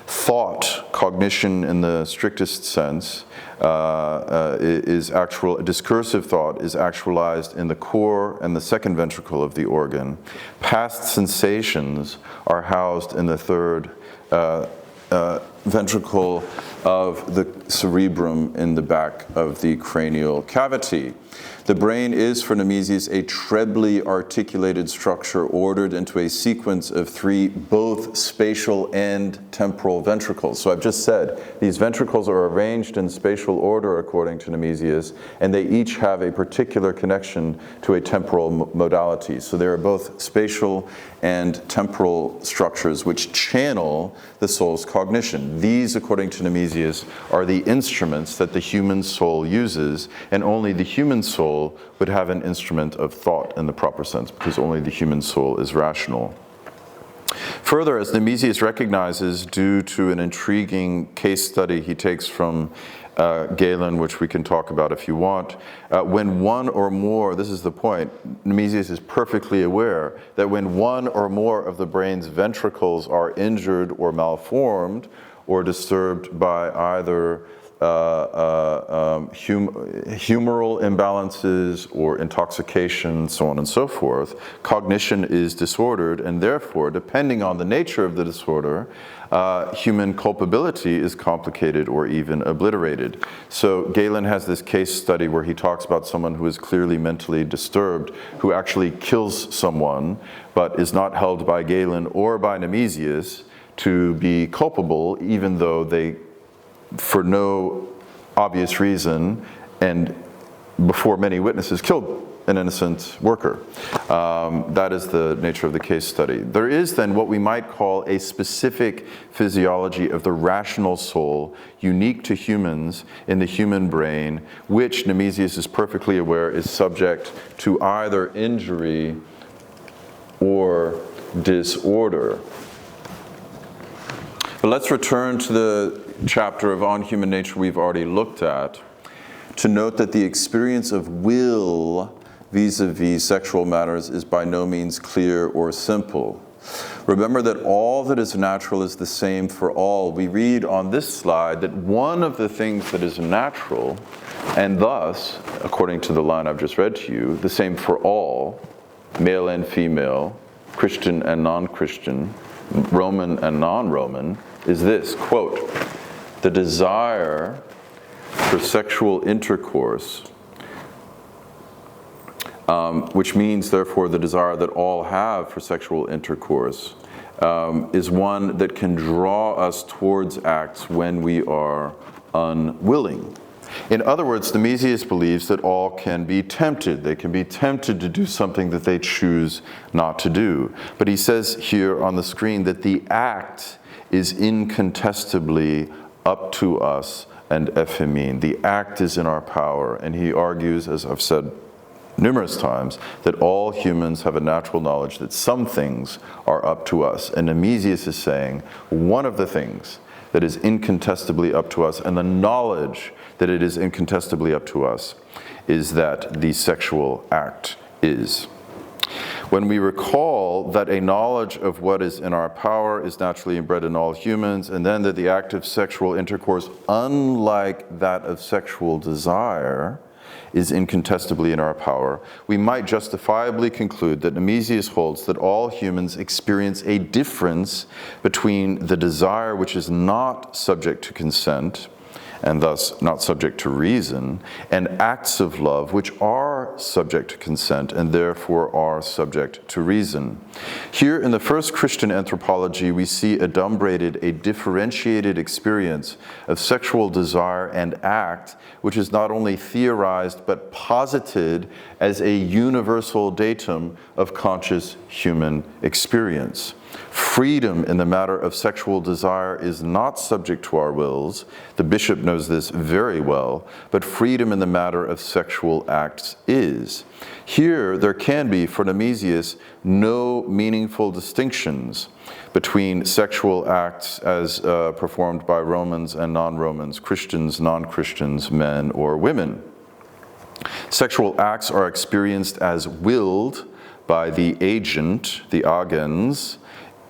[SPEAKER 2] Thought, cognition in the strictest sense, is actual. Discursive thought is actualized in the core and the second ventricle of the organ. Past sensations are housed in the third ventricle of the cerebrum in the back of the cranial cavity. The brain is, for Nemesius, a trebly articulated structure ordered into a sequence of three both spatial and temporal ventricles. So I've just said these ventricles are arranged in spatial order according to Nemesius, and they each have a particular connection to a temporal modality. So there are both spatial and temporal structures which channel the soul's cognition. These, according to Nemesius, are the instruments that the human soul uses, and only the human soul would have an instrument of thought in the proper sense, because only the human soul is rational. Further, as Nemesius recognizes, due to an intriguing case study he takes from Galen, which we can talk about if you want, when one or more, this is the point, Nemesius is perfectly aware that when one or more of the brain's ventricles are injured or malformed or disturbed by either humoral imbalances or intoxication, so on and so forth, cognition is disordered, and therefore, depending on the nature of the disorder, human culpability is complicated or even obliterated. So Galen has this case study where he talks about someone who is clearly mentally disturbed, who actually kills someone, but is not held by Galen or by Nemesius to be culpable, even though they, for no obvious reason, and before many witnesses, killed an innocent worker. That is the nature of the case study. There is then what we might call a specific physiology of the rational soul, unique to humans in the human brain, which Nemesius is perfectly aware is subject to either injury or disorder. But let's return to the chapter of On Human Nature we've already looked at, to note that the experience of will vis-a-vis sexual matters is by no means clear or simple. Remember that all that is natural is the same for all. We read on this slide that one of the things that is natural, and thus, according to the line I've just read to you, the same for all, male and female, Christian and non-Christian, Roman and non-Roman, is this, quote, the desire for sexual intercourse, which means, therefore, the desire that all have for sexual intercourse, is one that can draw us towards acts when we are unwilling. In other words, Nemesius believes that all can be tempted. They can be tempted to do something that they choose not to do. But he says here on the screen that the act is incontestably up to us and ephemein. The act is in our power. And he argues, as I've said numerous times, that all humans have a natural knowledge that some things are up to us. And Nemesius is saying one of the things that is incontestably up to us, and the knowledge that it is incontestably up to us, is that the sexual act is. When we recall that a knowledge of what is in our power is naturally inbred in all humans, and then that the act of sexual intercourse, unlike that of sexual desire, is incontestably in our power, we might justifiably conclude that Nemesius holds that all humans experience a difference between the desire which is not subject to consent, and thus not subject to reason, and acts of love which are are subject to consent and therefore are subject to reason. Here in the first Christian anthropology, we see adumbrated a differentiated experience of sexual desire and act, which is not only theorized but posited as a universal datum of conscious human experience. Freedom in the matter of sexual desire is not subject to our wills. The bishop knows this very well, but freedom in the matter of sexual acts is. Here, there can be, for Nemesius, no meaningful distinctions between sexual acts as performed by Romans and non-Romans, Christians, non-Christians, men or women. Sexual acts are experienced as willed by the agent, the agens,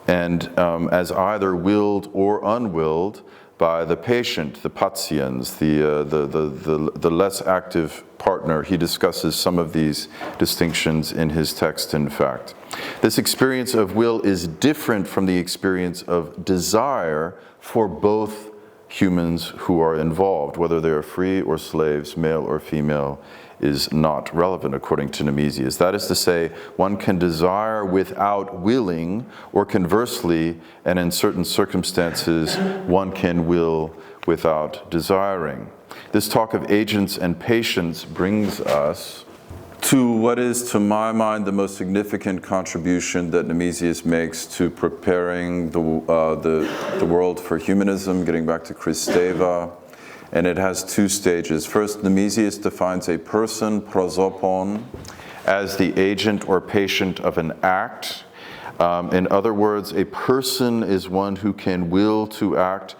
[SPEAKER 2] and as either willed or unwilled by the patient, the patiens, the less active partner. He discusses some of these distinctions in his text, in fact. This experience of will is different from the experience of desire for both humans who are involved, whether they are free or slaves, male or female, is not relevant according to Nemesius. That is to say, one can desire without willing, or conversely, and in certain circumstances, one can will without desiring. This talk of agents and patients brings us to what is, to my mind, the most significant contribution that Nemesius makes to preparing the world for humanism, getting back to Christeva. And it has two stages. First, Nemesius defines a person, prosopon, as the agent or patient of an act. In other words, a person is one who can will to act.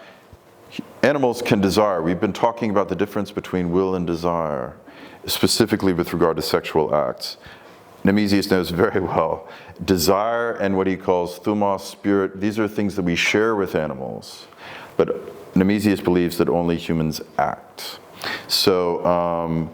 [SPEAKER 2] Animals can desire. We've been talking about the difference between will and desire, specifically with regard to sexual acts. Nemesius knows very well, desire and what he calls thumos, spirit, these are things that we share with animals. But Nemesius believes that only humans act. So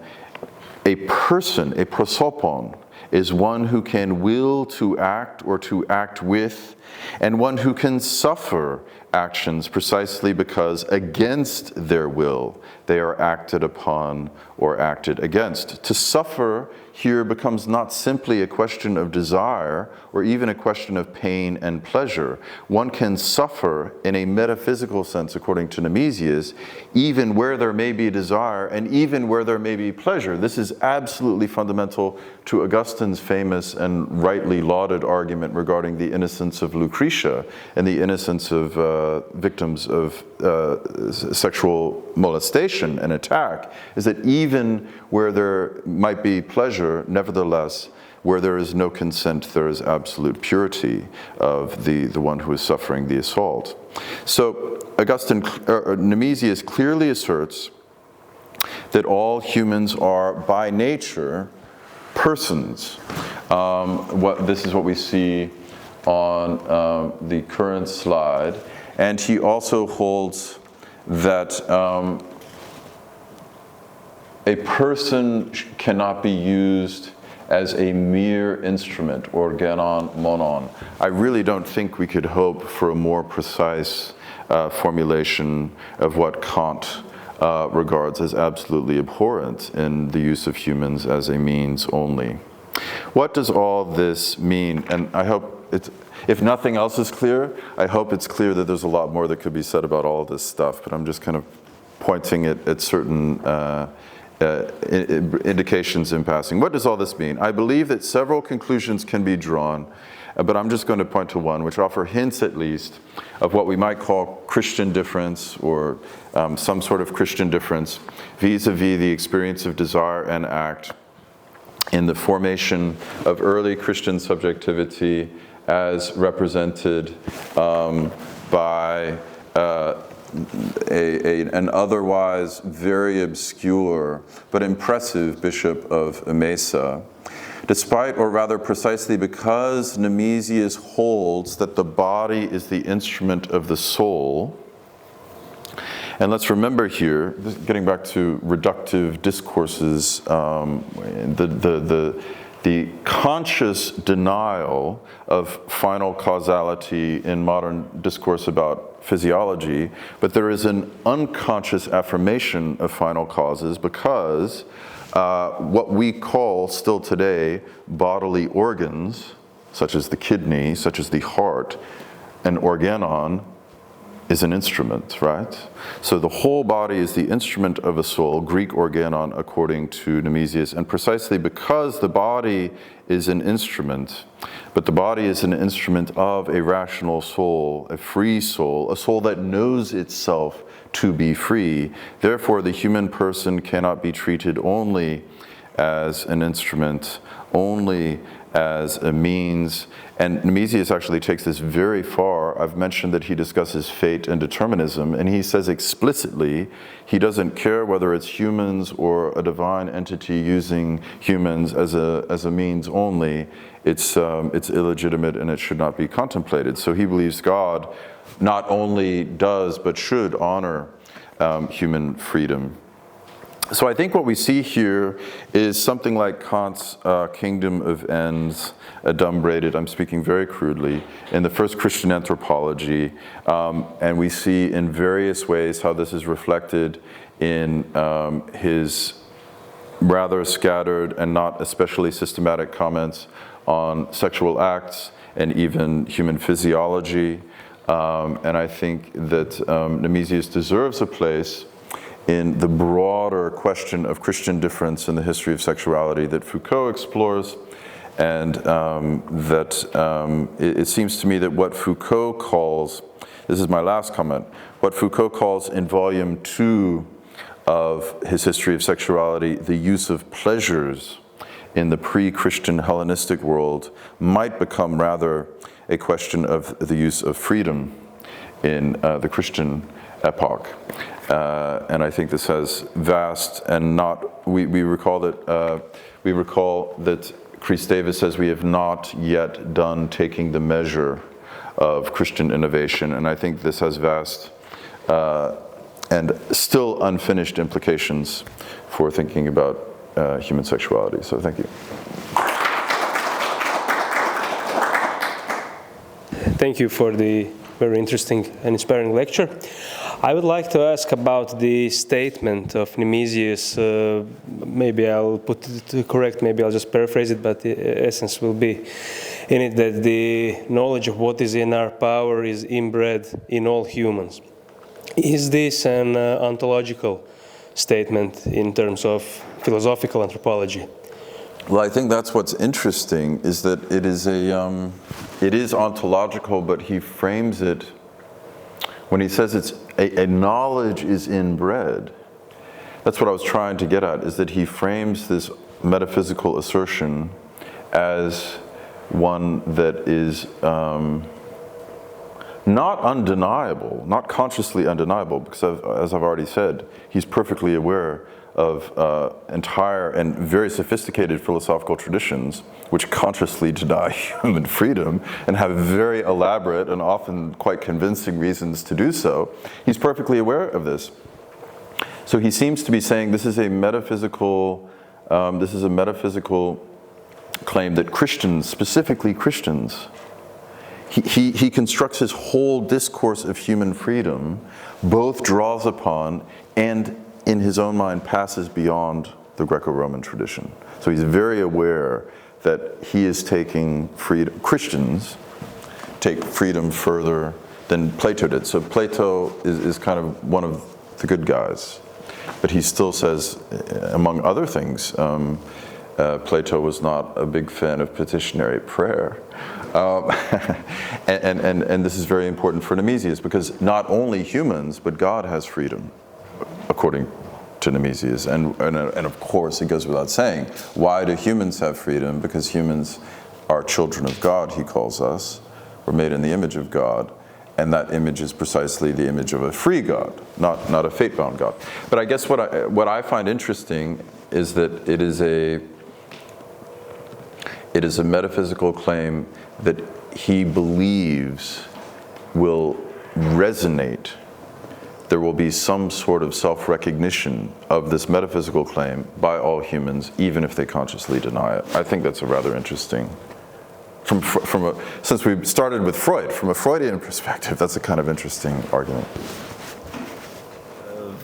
[SPEAKER 2] a person, a prosopon, is one who can will to act or to act with, and one who can suffer actions precisely because against their will they are acted upon or acted against. To suffer here becomes not simply a question of desire or even a question of pain and pleasure. One can suffer in a metaphysical sense, according to Nemesius, even where there may be desire and even where there may be pleasure. This is absolutely fundamental to Augustine's famous and rightly lauded argument regarding the innocence of Lucretia and the innocence of victims of sexual molestation and attack, is that even where there might be pleasure, nevertheless, where there is no consent, there is absolute purity of the one who is suffering the assault. So Nemesius clearly asserts that all humans are by nature persons. This is what we see on the current slide. And he also holds that a person cannot be used as a mere instrument, organon monon. I really don't think we could hope for a more precise formulation of what Kant regards as absolutely abhorrent in the use of humans as a means only. What does all this mean? And I hope if nothing else is clear, I hope it's clear that there's a lot more that could be said about all this stuff, but I'm just kind of pointing at certain indications in passing. What does all this mean? I believe that several conclusions can be drawn, but I'm just going to point to one, which offer hints at least of what we might call Christian difference, or some sort of Christian difference vis-a-vis the experience of desire and act in the formation of early Christian subjectivity as represented by an otherwise very obscure but impressive Bishop of Emesa, despite, or rather precisely because Nemesius holds that the body is the instrument of the soul. And let's remember here, getting back to reductive discourses, the conscious denial of final causality in modern discourse about physiology, but there is an unconscious affirmation of final causes because what we call still today bodily organs, such as the kidney, such as the heart, an organon is an instrument, right? So the whole body is the instrument of a soul, Greek organon according to Nemesius, and precisely because the body is an instrument, but the body is an instrument of a rational soul, a free soul, a soul that knows itself to be free. Therefore, the human person cannot be treated only as an instrument, only as a means. And Nemesius actually takes this very far. I've mentioned that he discusses fate and determinism, and he says explicitly he doesn't care whether it's humans or a divine entity using humans as a means only. It's illegitimate and it should not be contemplated. So he believes God not only does but should honor human freedom. So I think what we see here is something like Kant's kingdom of ends, adumbrated, I'm speaking very crudely, in the first Christian Anthropology, and we see in various ways how this is reflected in his rather scattered and not especially systematic comments on sexual acts and even human physiology. And I think that Nemesius deserves a place in the broader question of Christian difference in the history of sexuality that Foucault explores, and it seems to me that what Foucault calls, this is my last comment, what Foucault calls in volume 2 of his history of sexuality, the use of pleasures in the pre-Christian Hellenistic world might become rather a question of the use of freedom in the Christian epoch. And I think this has vast and not, we recall that Chris Davis says we have not yet done taking the measure of Christian innovation, and I think this has vast and still unfinished implications for thinking about human sexuality. So thank you.
[SPEAKER 3] Thank you for the very interesting and inspiring lecture. I would like to ask about the statement of Nemesius. Maybe I'll put it correct, maybe I'll just paraphrase it, but the essence will be in it that the knowledge of what is in our power is inbred in all humans. Is this an ontological statement in terms of philosophical anthropology?
[SPEAKER 2] Well, I think that's what's interesting, is that it is ontological, but he frames it, when he says it's a knowledge is inbred, that's what I was trying to get at, is that he frames this metaphysical assertion as one that is not undeniable, not consciously undeniable, because as I've already said, he's perfectly aware of entire and very sophisticated philosophical traditions which consciously deny human freedom and have very elaborate and often quite convincing reasons to do so. He's perfectly aware of this. So he seems to be saying this is a metaphysical claim that Christians, specifically Christians, he constructs his whole discourse of human freedom, both draws upon and in his own mind passes beyond the Greco-Roman tradition. So he's very aware that he is taking freedom, Christians take freedom further than Plato did. So Plato is kind of one of the good guys, but he still says, among other things, Plato was not a big fan of petitionary prayer. And this is very important for Nemesius, because not only humans, but God has freedom, according to Nemesius. And of course, it goes without saying, why do humans have freedom? Because humans are children of God, he calls us. We're made in the image of God. And that image is precisely the image of a free God, not a fate-bound God. But I guess what I find interesting is that it is a metaphysical claim that he believes will resonate. There will be some sort of self-recognition of this metaphysical claim by all humans, even if they consciously deny it. I think that's a rather interesting, since we started with Freud, from a Freudian perspective, that's a kind of interesting argument.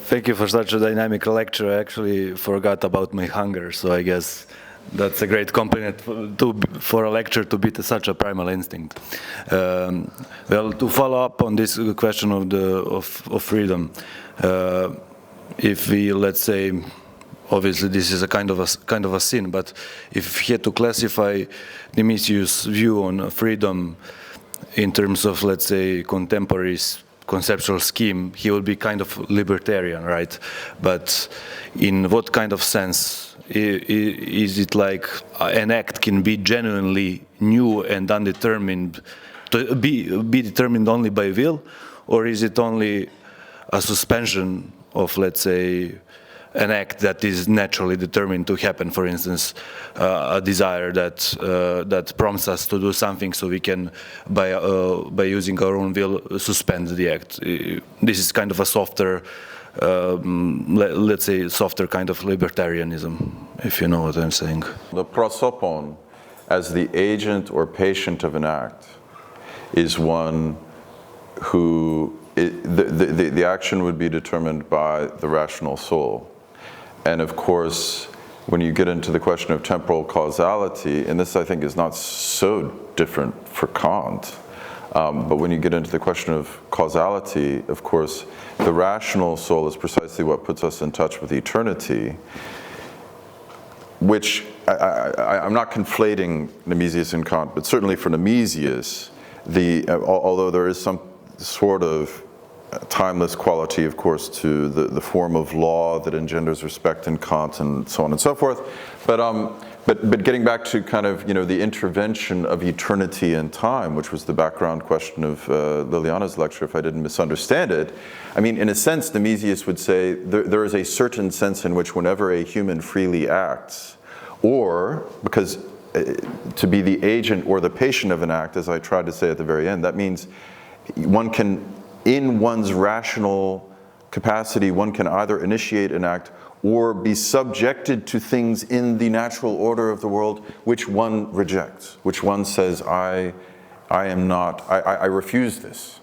[SPEAKER 4] Thank you for such a dynamic lecture. I actually forgot about my hunger, so I guess that's a great compliment for a lecture to beat such a primal instinct. Well, to follow up on this question of freedom, if we, let's say, obviously this is a kind of a sin, but if he had to classify Nemesius' view on freedom in terms of, let's say, contemporary conceptual scheme, he would be kind of libertarian, right? But in what kind of sense? Is it like an act can be genuinely new and undetermined, to be determined only by will, or is it only a suspension of, let's say, an act that is naturally determined to happen? For instance, a desire that prompts us to do something, so we can, by using our own will, suspend the act. This is kind of a softer, let's say, softer kind of libertarianism, if you know what I'm saying.
[SPEAKER 2] The prosopon, as the agent or patient of an act, is one who, the action would be determined by the rational soul. And of course, when you get into the question of temporal causality, and this I think is not so different for Kant, but when you get into the question of causality, of course, the rational soul is precisely what puts us in touch with eternity, which I'm not conflating Nemesius and Kant, but certainly for Nemesius, although there is some sort of timeless quality, of course, to the form of law that engenders respect in Kant and so on and so forth. But getting back to kind of, the intervention of eternity and time, which was the background question of Liliana's lecture, if I didn't misunderstand it. I mean, in a sense, Nemesius would say there is a certain sense in which whenever a human freely acts, or because to be the agent or the patient of an act, as I tried to say at the very end, that means one can, in one's rational capacity, one can either initiate an act or be subjected to things in the natural order of the world which one rejects, which one says, I refuse this.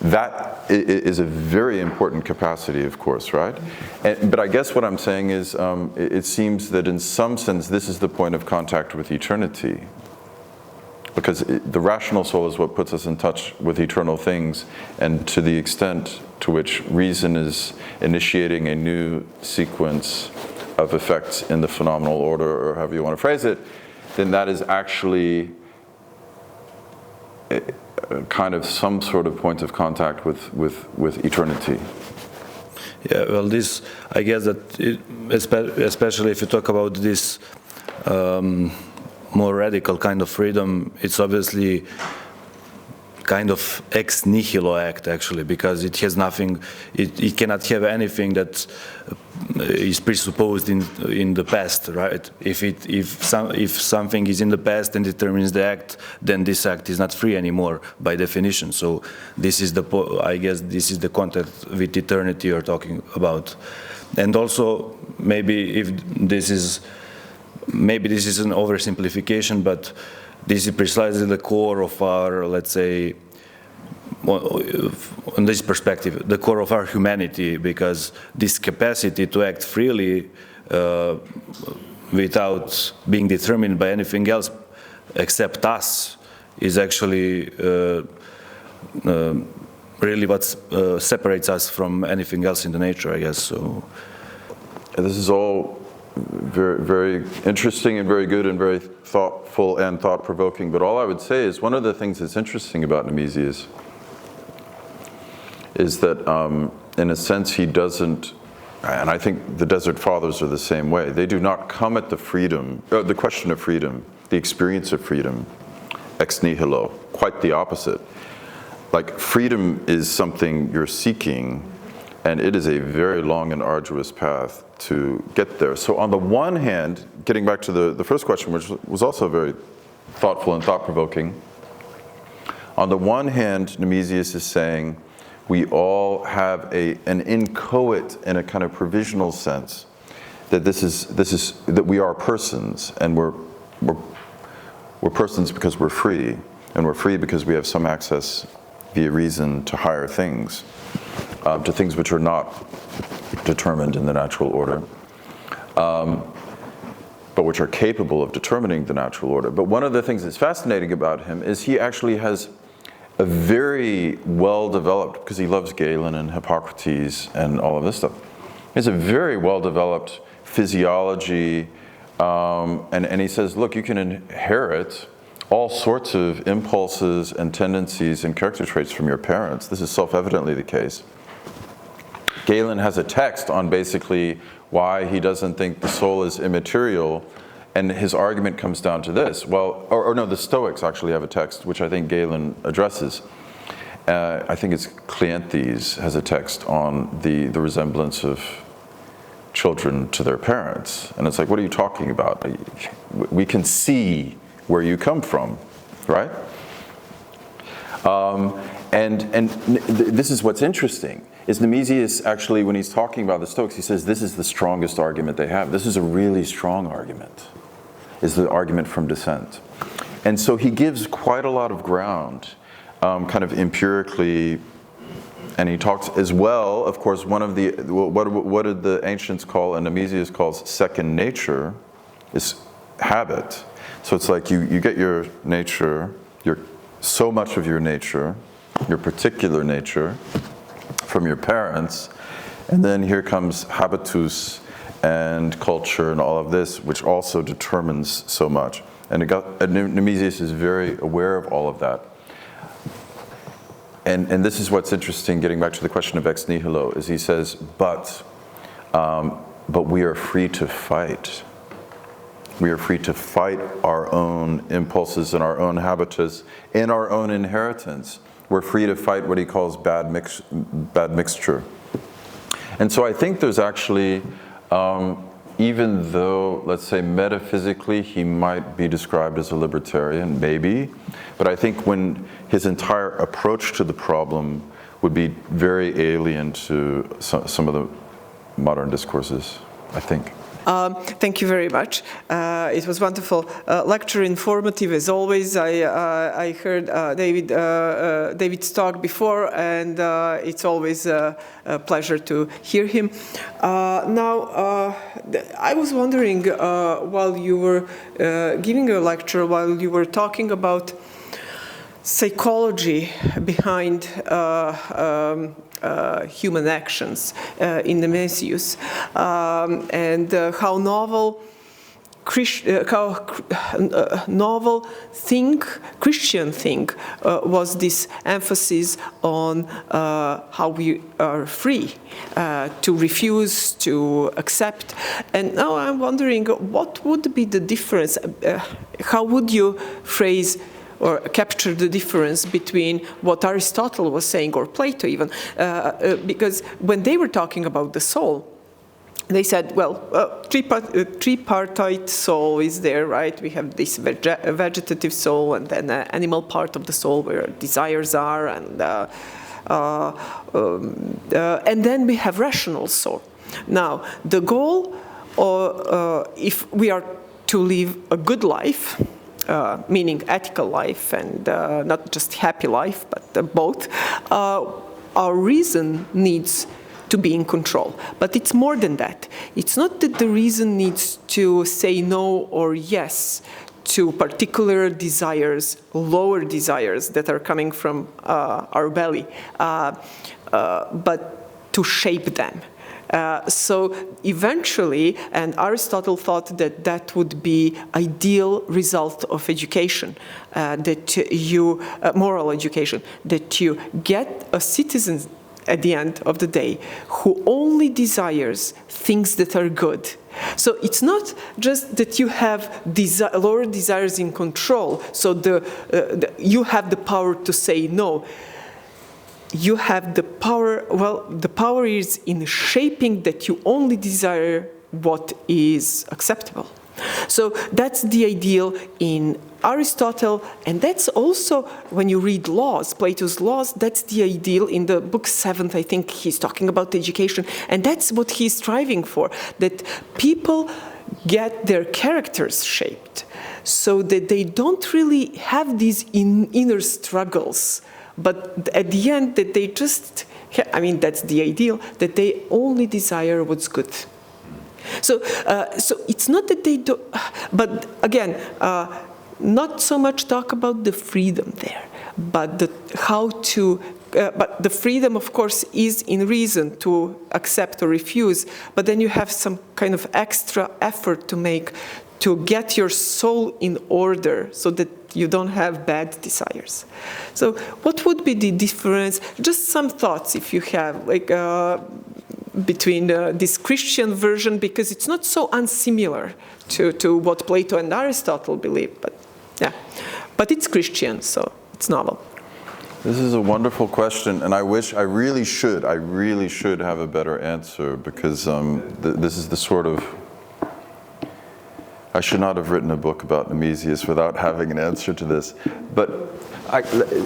[SPEAKER 2] That is a very important capacity, of course, right? But I guess what I'm saying is, it seems that in some sense this is the point of contact with eternity. Because the rational soul is what puts us in touch with eternal things, and to the extent to which reason is initiating a new sequence of effects in the phenomenal order, or however you want to phrase it, then that is actually kind of some sort of point of contact with eternity.
[SPEAKER 4] Yeah, well, this, I guess that, especially if you talk about this more radical kind of freedom, it's obviously kind of ex nihilo act, actually, because it has nothing, it cannot have anything that is presupposed in the past, right? If something is in the past and determines the act, then this act is not free anymore by definition. So this is I guess this is the contact with eternity you're talking about. And also, maybe this is an oversimplification, but this is precisely the core of our, let's say, on this perspective, the core of our humanity, because this capacity to act freely without being determined by anything else except us is actually really what separates us from anything else in the nature, I guess. So
[SPEAKER 2] this is all very, very interesting and very good and very thoughtful and thought-provoking. But all I would say is one of the things that's interesting about Nemesius is that, in a sense, he doesn't, and I think the Desert Fathers are the same way. They do not come at the question of freedom, the experience of freedom, ex nihilo. Quite the opposite. Like, freedom is something you're seeking, and it is a very long and arduous path to get there. So on the one hand, getting back to the first question, which was also very thoughtful and thought-provoking, on the one hand, Nemesius is saying we all have an inchoate and a kind of provisional sense that that we are persons, and we're persons because we're free, and we're free because we have some access via reason to higher things. to things which are not determined in the natural order, but which are capable of determining the natural order. But one of the things that's fascinating about him is he actually has a very well-developed, because he loves Galen and Hippocrates and all of this stuff, he has a very well-developed physiology, and he says, look, you can inherit all sorts of impulses and tendencies and character traits from your parents. This is self-evidently the case. Galen has a text on basically why he doesn't think the soul is immaterial, and his argument comes down to this. Well, or no, the Stoics actually have a text which I think Galen addresses. I think it's Cleanthes has a text on the resemblance of children to their parents. And it's like, what are you talking about? We can see where you come from, right? And this is what's interesting, is Nemesius actually, when he's talking about the Stoics, he says this is the strongest argument they have. This is a really strong argument, is the argument from dissent. And so he gives quite a lot of ground, kind of empirically, and he talks as well, of course, one of the, what did the ancients call, and Nemesius calls second nature, is habit. So it's like you get your nature, so much of your nature, your particular nature, from your parents, and then here comes habitus and culture and all of this, which also determines so much. And Nemesius is very aware of all of that. And this is what's interesting, getting back to the question of ex nihilo, is he says, but we are free to fight. We are free to fight our own impulses and our own habitus in our own inheritance. We're free to fight what he calls bad mixture. And so I think there's actually, even though, let's say metaphysically, he might be described as a libertarian, maybe, but I think when his entire approach to the problem would be very alien to some of the modern discourses, I think.
[SPEAKER 1] Thank you very much. It was wonderful lecture, informative as always. I heard David's talk before, and it's always a pleasure to hear him. Now, I was wondering while you were giving a lecture, while you were talking about psychology behind human actions in Nemesius, and how novel Christian thing was this emphasis on how we are free to refuse, to accept. And now I'm wondering, what would be the difference? How would you phrase or capture the difference between what Aristotle was saying, or Plato even, because when they were talking about the soul, they said, well, tripartite soul is there, right? We have this vegetative soul, and then the animal part of the soul where desires are, and then we have rational soul. Now, the goal, if we are to live a good life, meaning ethical life and not just happy life, but both, our reason needs to be in control. But it's more than that. It's not that the reason needs to say no or yes to particular desires, lower desires that are coming from our belly, but to shape them. So eventually, and Aristotle thought that that would be ideal result of education, that you, moral education, that you get a citizen at the end of the day who only desires things that are good. So it's not just that you have lower desires in control, so you have the power to say no. You have the power, well, the power is in shaping that you only desire what is acceptable. So that's the ideal in Aristotle, and that's also, when you read laws, Plato's laws, that's the ideal in the book 7th, I think he's talking about education, and that's what he's striving for, that people get their characters shaped, so that they don't really have these inner struggles but at the end that they just, I mean, that's the ideal, that they only desire what's good. So it's not that they do, but again, not so much talk about the freedom there, but but the freedom, of course, is in reason to accept or refuse, but then you have some kind of extra effort to make to get your soul in order so that you don't have bad desires. So what would be the difference? Just some thoughts, if you have, like, between this Christian version, because it's not so unsimilar to what Plato and Aristotle believe, but yeah, but it's Christian, so it's novel.
[SPEAKER 2] This is a wonderful question, and I really should have a better answer, because this is the sort of, I should not have written a book about Nemesius without having an answer to this. But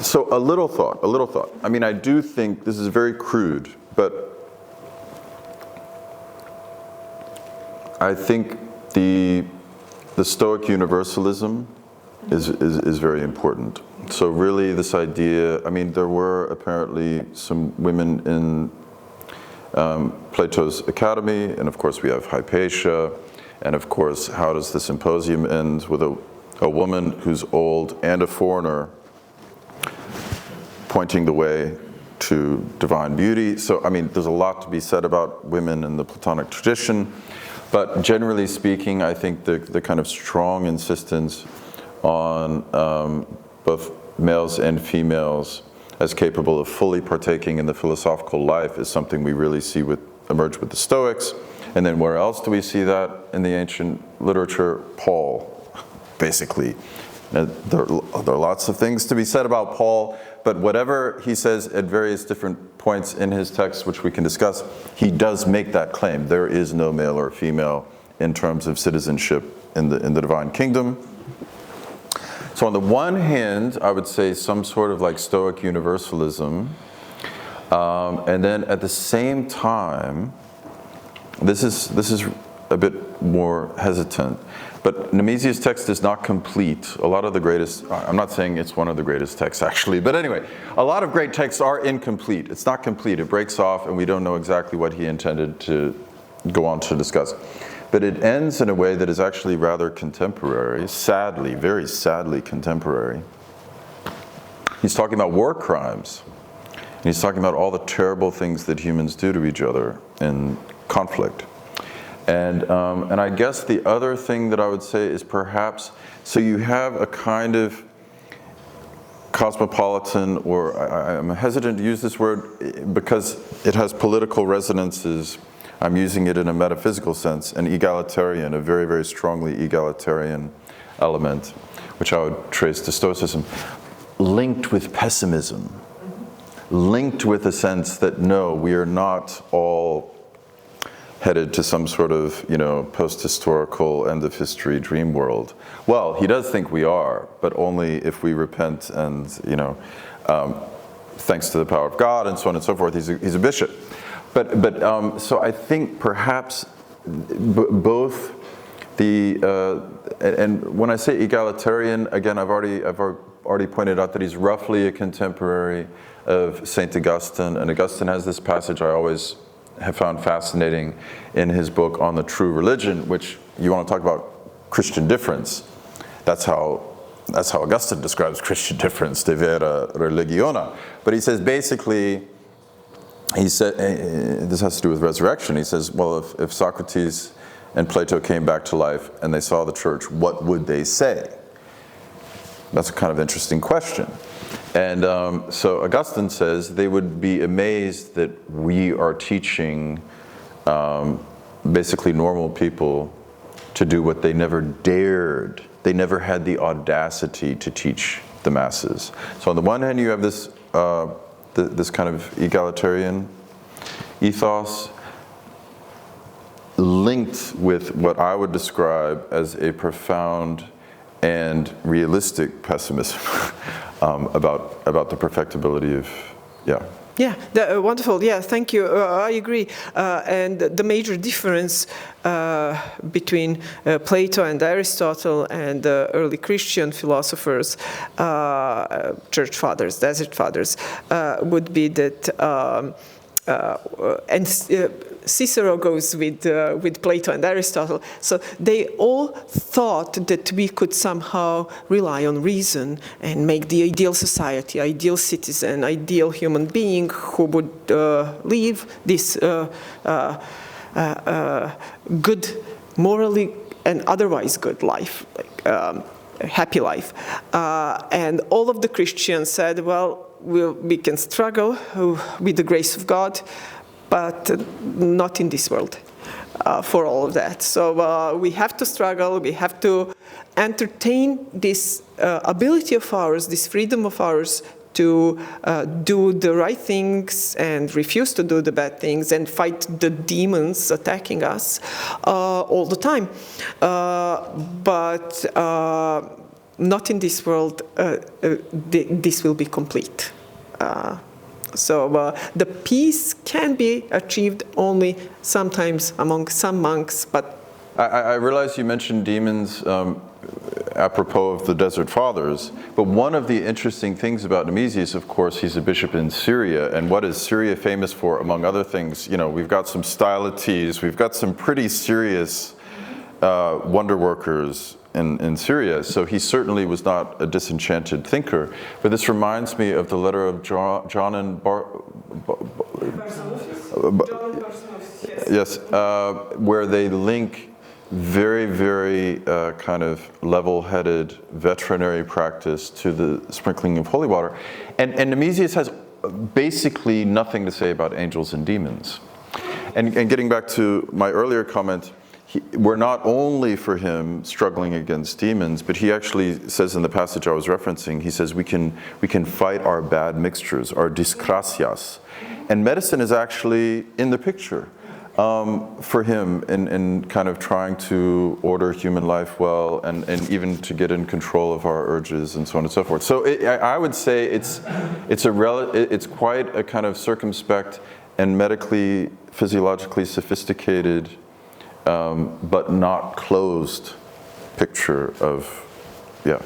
[SPEAKER 2] so a little thought. I mean, I do think this is very crude, but I think the Stoic universalism is very important. So really this idea, I mean, there were apparently some women in Plato's academy, and of course we have Hypatia, and of course how does the symposium end with a woman who's old and a foreigner pointing the way to divine beauty. So I mean, there's a lot to be said about women in the Platonic tradition, but generally speaking, I think the kind of strong insistence on both males and females as capable of fully partaking in the philosophical life is something we really see emerge with the Stoics. And then where else do we see that in the ancient literature? Paul, basically. Now, there are lots of things to be said about Paul, but whatever he says at various different points in his text, which we can discuss, he does make that claim. There is no male or female in terms of citizenship in the divine kingdom. So on the one hand, I would say some sort of like Stoic universalism, and then at the same time, this is a bit more hesitant, but Nemesius' text is not complete. A lot of the greatest, I'm not saying it's one of the greatest texts actually, but anyway, a lot of great texts are incomplete. It's not complete, it breaks off, and we don't know exactly what he intended to go on to discuss. But it ends in a way that is actually rather contemporary, sadly, very sadly contemporary. He's talking about war crimes. And he's talking about all the terrible things that humans do to each other in conflict. And I guess the other thing that I would say is perhaps, so you have a kind of cosmopolitan, or I'm hesitant to use this word because it has political resonances. I'm using it in a metaphysical sense, an egalitarian, a very, very strongly egalitarian element, which I would trace to Stoicism, linked with pessimism, linked with a sense that no, we are not all headed to some sort of, post-historical end of history dream world. Well, he does think we are, but only if we repent and, thanks to the power of God and so on and so forth. He's a bishop. But so I think perhaps both and when I say egalitarian, again, I've already pointed out that he's roughly a contemporary of Saint Augustine, and Augustine has this passage I always have found fascinating in his book on the true religion, which you want to talk about Christian difference. That's how Augustine describes Christian difference, de vera religiona. But he says basically, he said, this has to do with resurrection. He says, well, if Socrates and Plato came back to life and they saw the church, what would they say? That's a kind of interesting question. And so Augustine says they would be amazed that we are teaching basically normal people to do what they never dared. They never had the audacity to teach the masses. So on the one hand, you have this this kind of egalitarian ethos linked with what I would describe as a profound and realistic pessimism about the perfectibility Yeah.
[SPEAKER 1] Yeah, wonderful. Yeah, thank you. I agree. And the major difference between Plato and Aristotle and early Christian philosophers, church fathers, desert fathers, would be that, Cicero goes with Plato and Aristotle. So they all thought that we could somehow rely on reason and make the ideal society, ideal citizen, ideal human being who would live this good, morally and otherwise good life, like a happy life. And all of the Christians said, well, we can struggle with the grace of God, but not in this world for all of that. So we have to struggle, we have to entertain this ability of ours, this freedom of ours to do the right things and refuse to do the bad things and fight the demons attacking us all the time. But not in this world, this will be complete. So the peace can be achieved only sometimes among some monks, but...
[SPEAKER 2] I realize you mentioned demons apropos of the Desert Fathers, but one of the interesting things about Nemesius, of course, he's a bishop in Syria, and what is Syria famous for, among other things? You know, we've got some stylites, we've got some pretty serious wonder workers in Syria, so he certainly was not a disenchanted thinker. But this reminds me of the letter of John and yes, where they link very, very kind of level-headed veterinary practice to the sprinkling of holy water. And Nemesius has basically nothing to say about angels and demons. And getting back to my earlier comment, we're not only for him struggling against demons, but he actually says in the passage I was referencing, he says we can fight our bad mixtures, our diskrasias. And medicine is actually in the picture for him in kind of trying to order human life well and even to get in control of our urges and so on and so forth. So I would say it's quite a kind of circumspect and medically, physiologically sophisticated but not closed picture of, yeah.